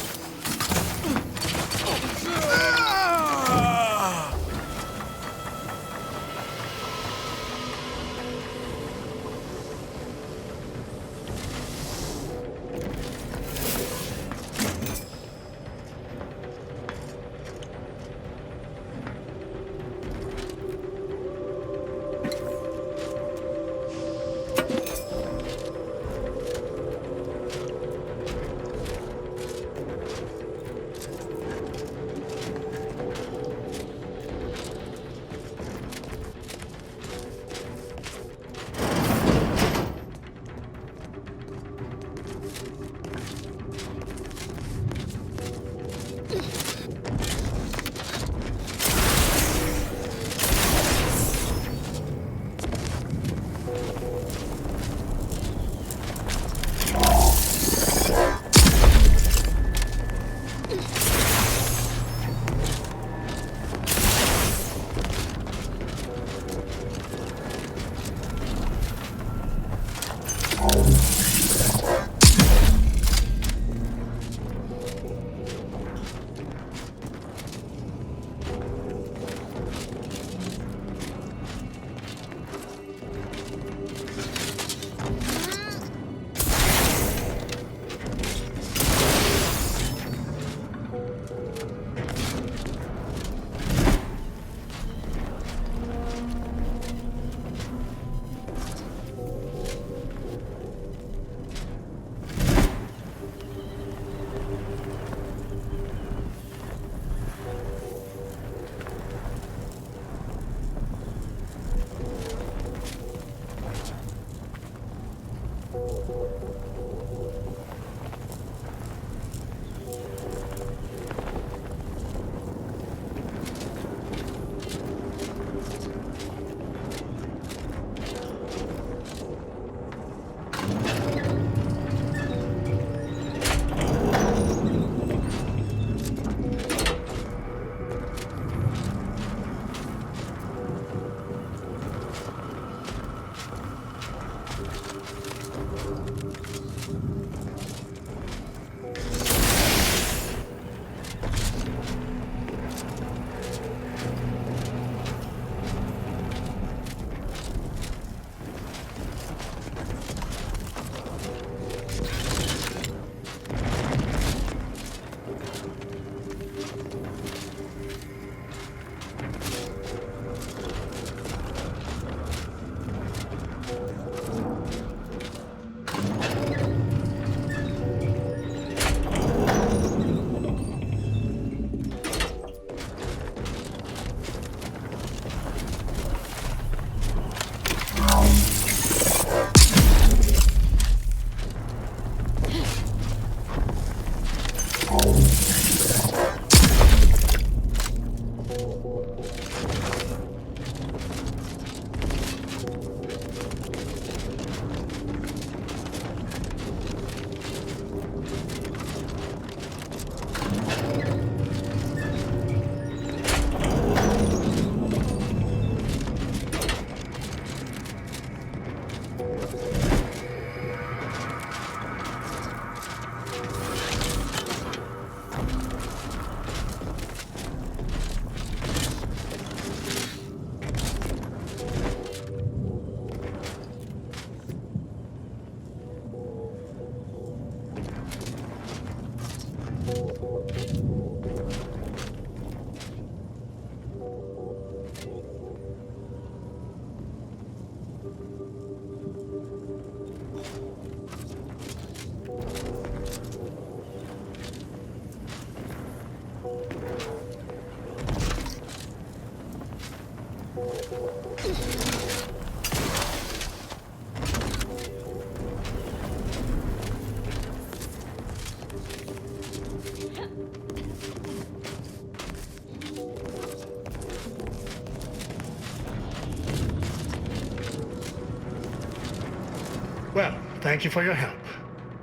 thank you for your help.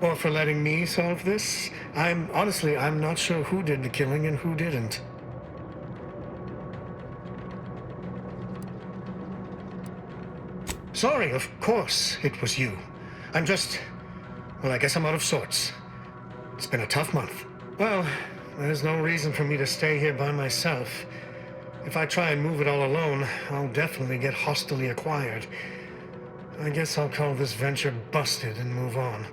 Or for letting me solve this. I'm not sure who did the killing and who didn't. Sorry, of course it was you. I guess I'm out of sorts. It's been a tough month. Well, there's no reason for me to stay here by myself. If I try and move it all alone, I'll definitely get hostilely acquired. I guess I'll call this venture busted and move on.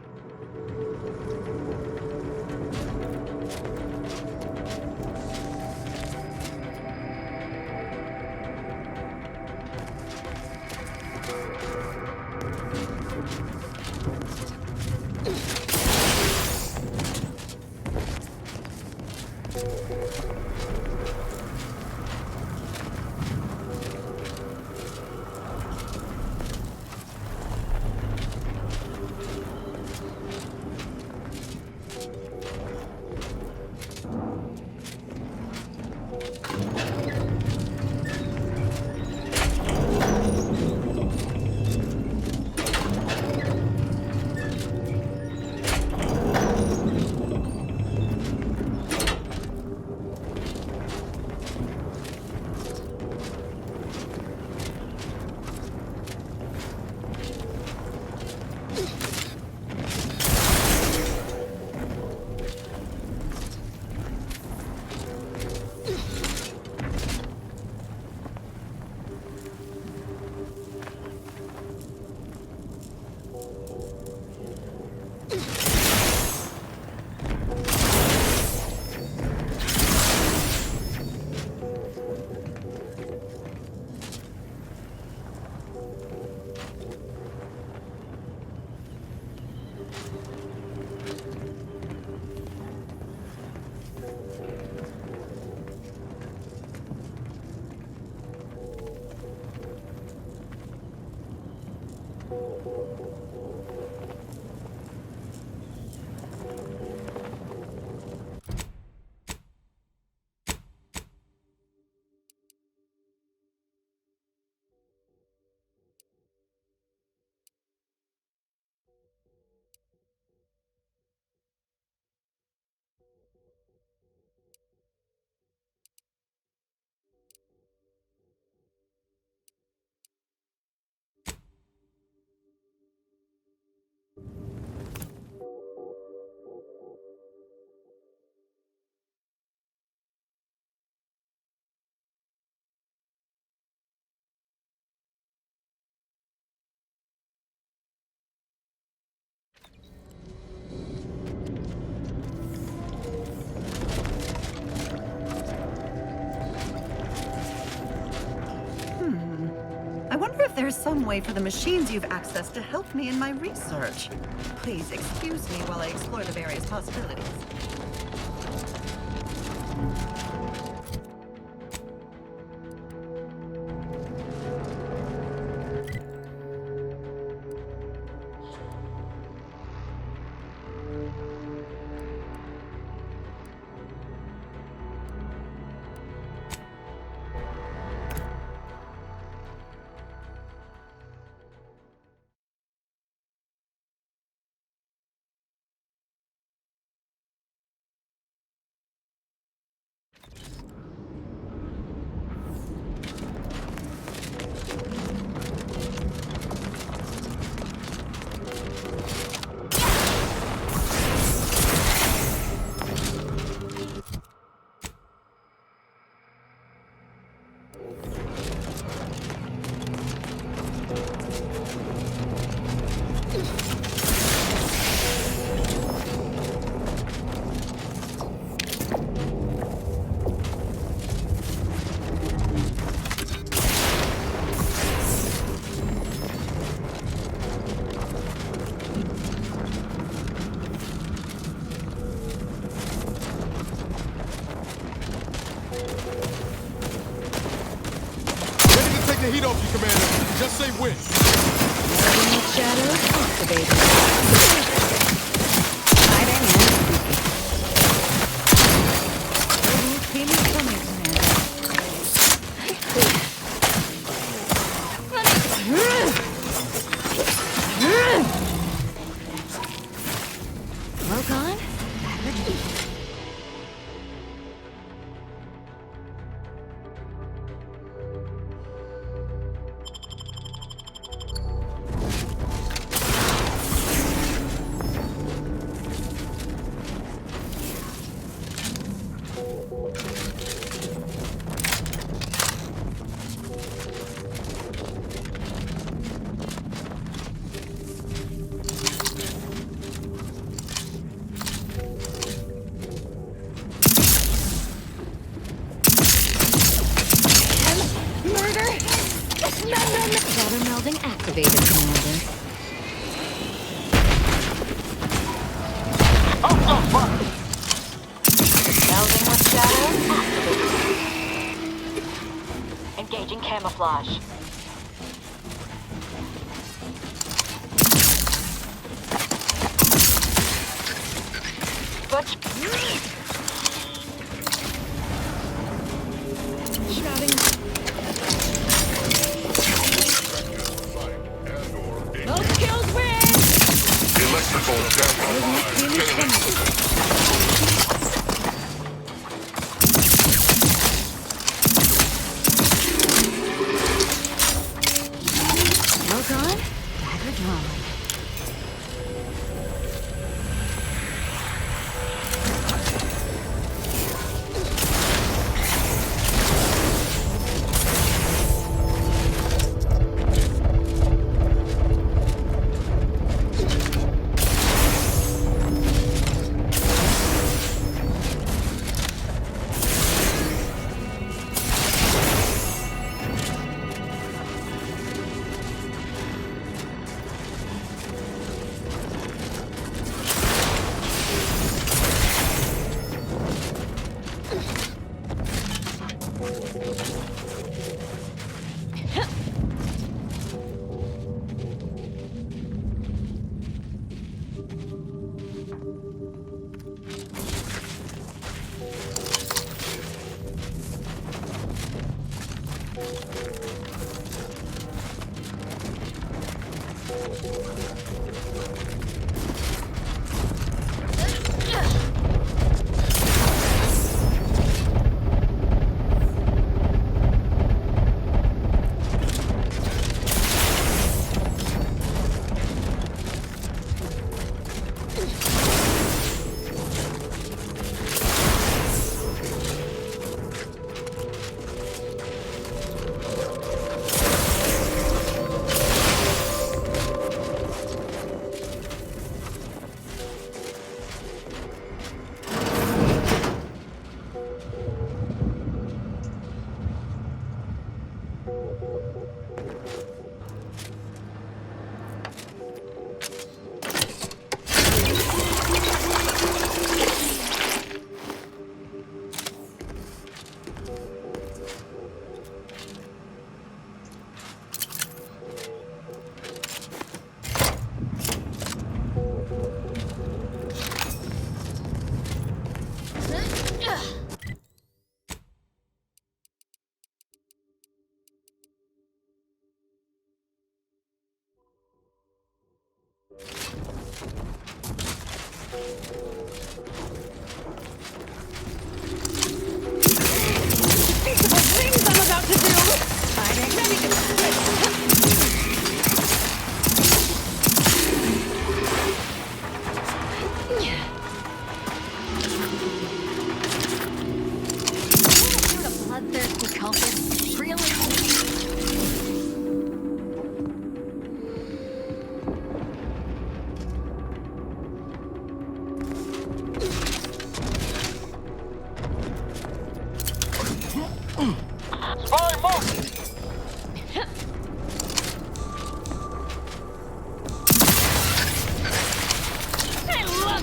I wonder if there's some way for the machines you've accessed to help me in my research. Please excuse me while I explore the various possibilities. The heat off you, Commander. Just say when. Shadows activated. You see me coming, Commander. Shadow melding activated, Commander. Melding with shadow activated. Engaging camouflage. Butch. Shrouding. Most kills win! Electrical Smoke on, dagger drawn.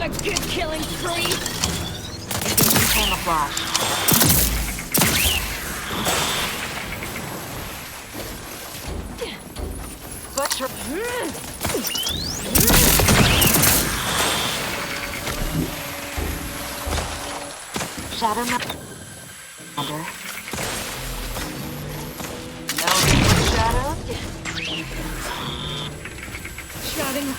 A good killing spree. Engaging camouflage. Butcher. Shadow under. Melding with shadow. Shrouding.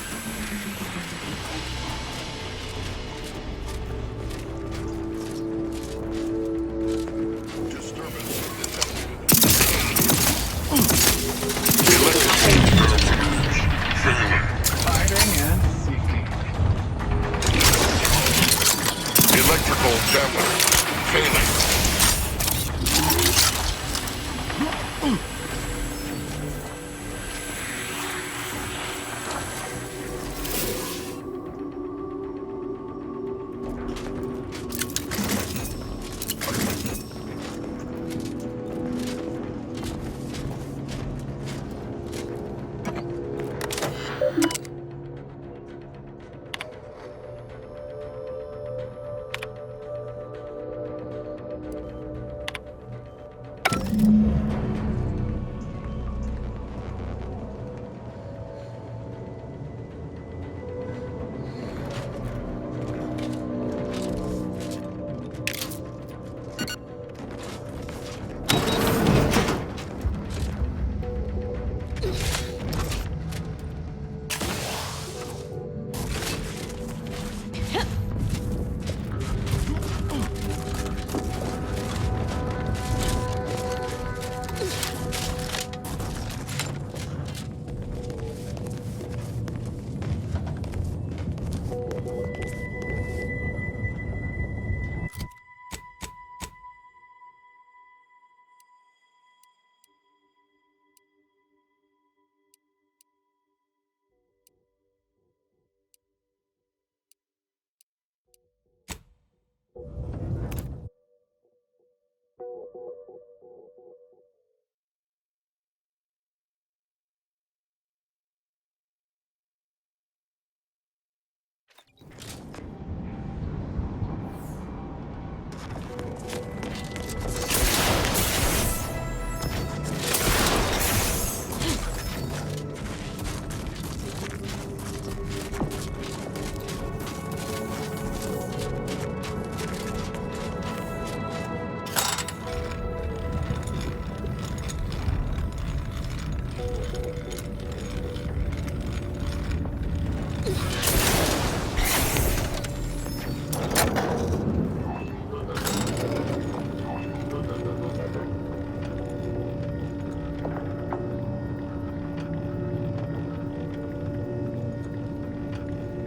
Electrical damage. Failing.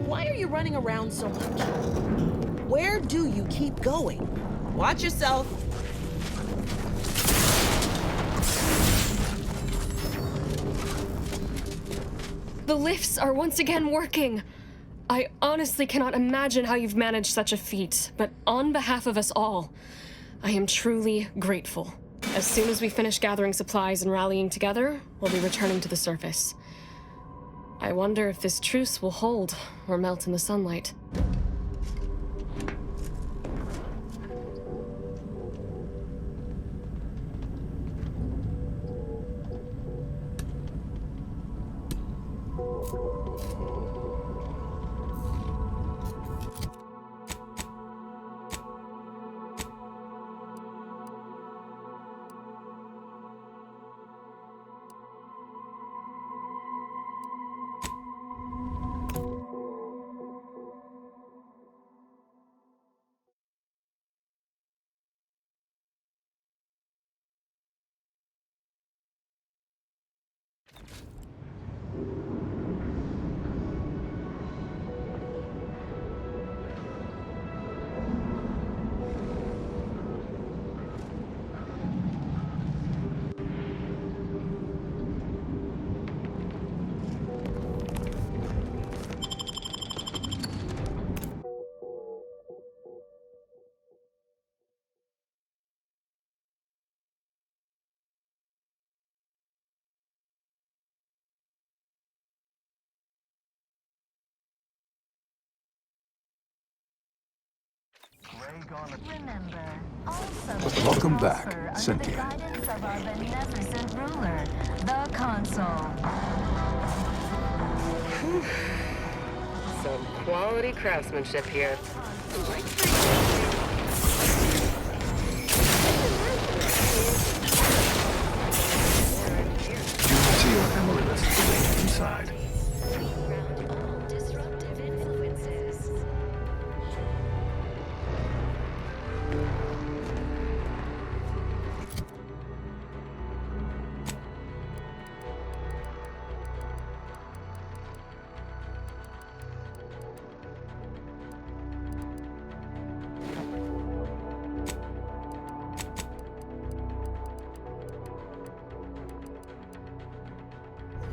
Why are you running around so much? Where do you keep going? Watch yourself. The lifts are once again working. I honestly cannot imagine how you've managed such a feat, but on behalf of us all, I am truly grateful. As soon as we finish gathering supplies and rallying together, we'll be returning to the surface. I wonder if this truce will hold or melt in the sunlight. Remember, also Welcome back, Cynthia. guidance of our beneficent ruler, the Consul. Some quality craftsmanship here. Geo Amaryllis awaiting inside. Disruptive influences.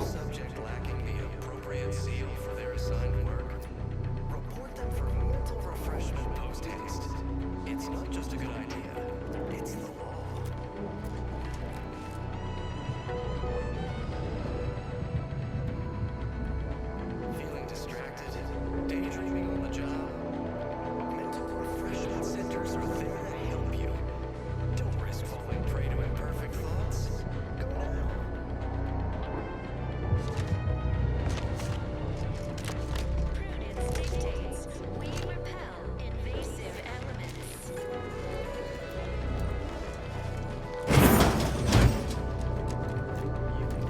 Subject lacking the appropriate seal for their assigned work. Report them for mental refreshment post-haste. It's not just a good idea, it's the law. Feeling distracted? Daydreaming on the job? Mental refreshment centers are there to help you. Don't risk falling prey to imperfect thoughts. Go now. Prudence dictates we repel invasive elements.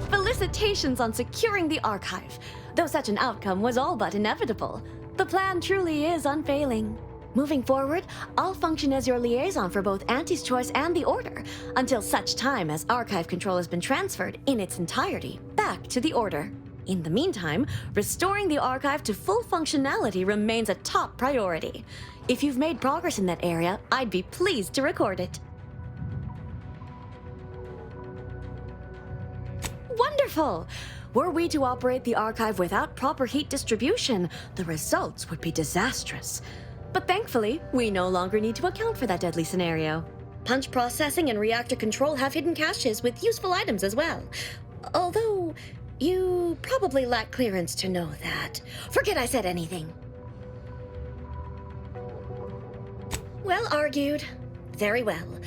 Felicitations on securing the archive. Though such an outcome was all but inevitable, the plan truly is unfailing. Moving forward, I'll function as your liaison for both Auntie's Choice and the Order, until such time as archive control has been transferred in its entirety back to the Order. In the meantime, restoring the archive to full functionality remains a top priority. If you've made progress in that area, I'd be pleased to record it. Wonderful! Were we to operate the archive without proper heat distribution, the results would be disastrous. But thankfully, we no longer need to account for that deadly scenario. Punch processing and reactor control have hidden caches with useful items as well. Although, you probably lack clearance to know that. Forget I said anything. Well argued. Very well.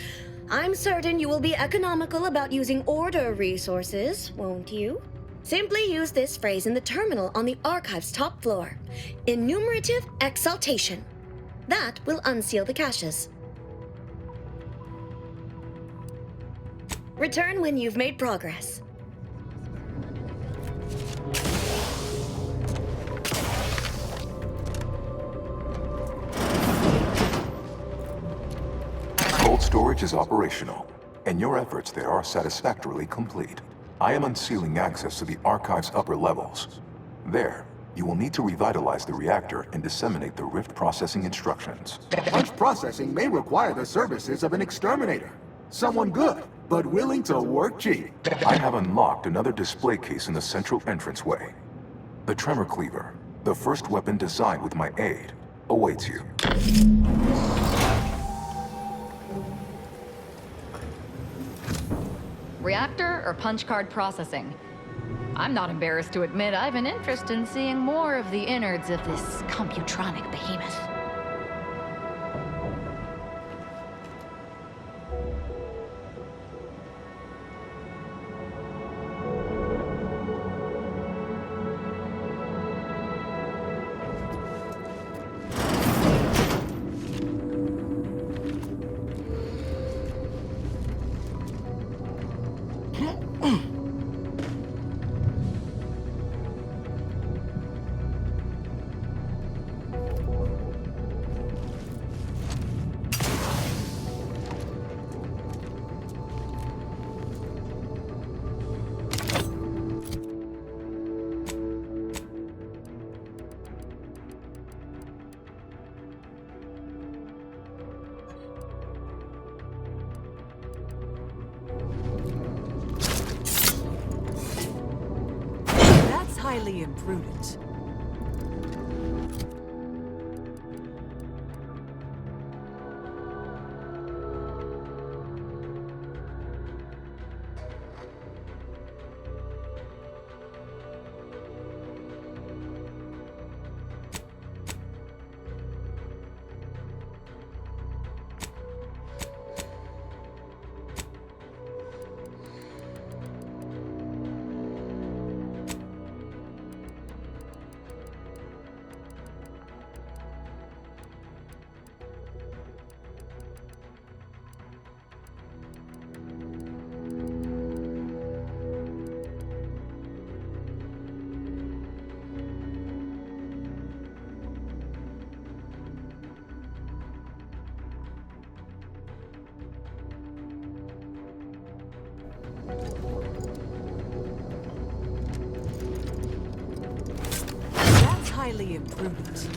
I'm certain you will be economical about using Order resources, won't you? Simply use this phrase in the terminal on the archive's top floor. Enumerative exaltation. That will unseal the caches. Return when you've made progress. Cold storage is operational, and your efforts there are satisfactorily complete. I am unsealing access to the archive's upper levels. There, you will need to revitalize the reactor and disseminate the rift processing instructions. Punch processing may require the services of an exterminator. Someone good, but willing to work cheap. I have unlocked another display case in the central entranceway. The Tremor Cleaver, the first weapon designed with my aid, awaits you. Reactor or punch card processing? I'm not embarrassed to admit I have an interest in seeing more of the innards of this computronic behemoth. Highly imprudent. That's highly imprudent.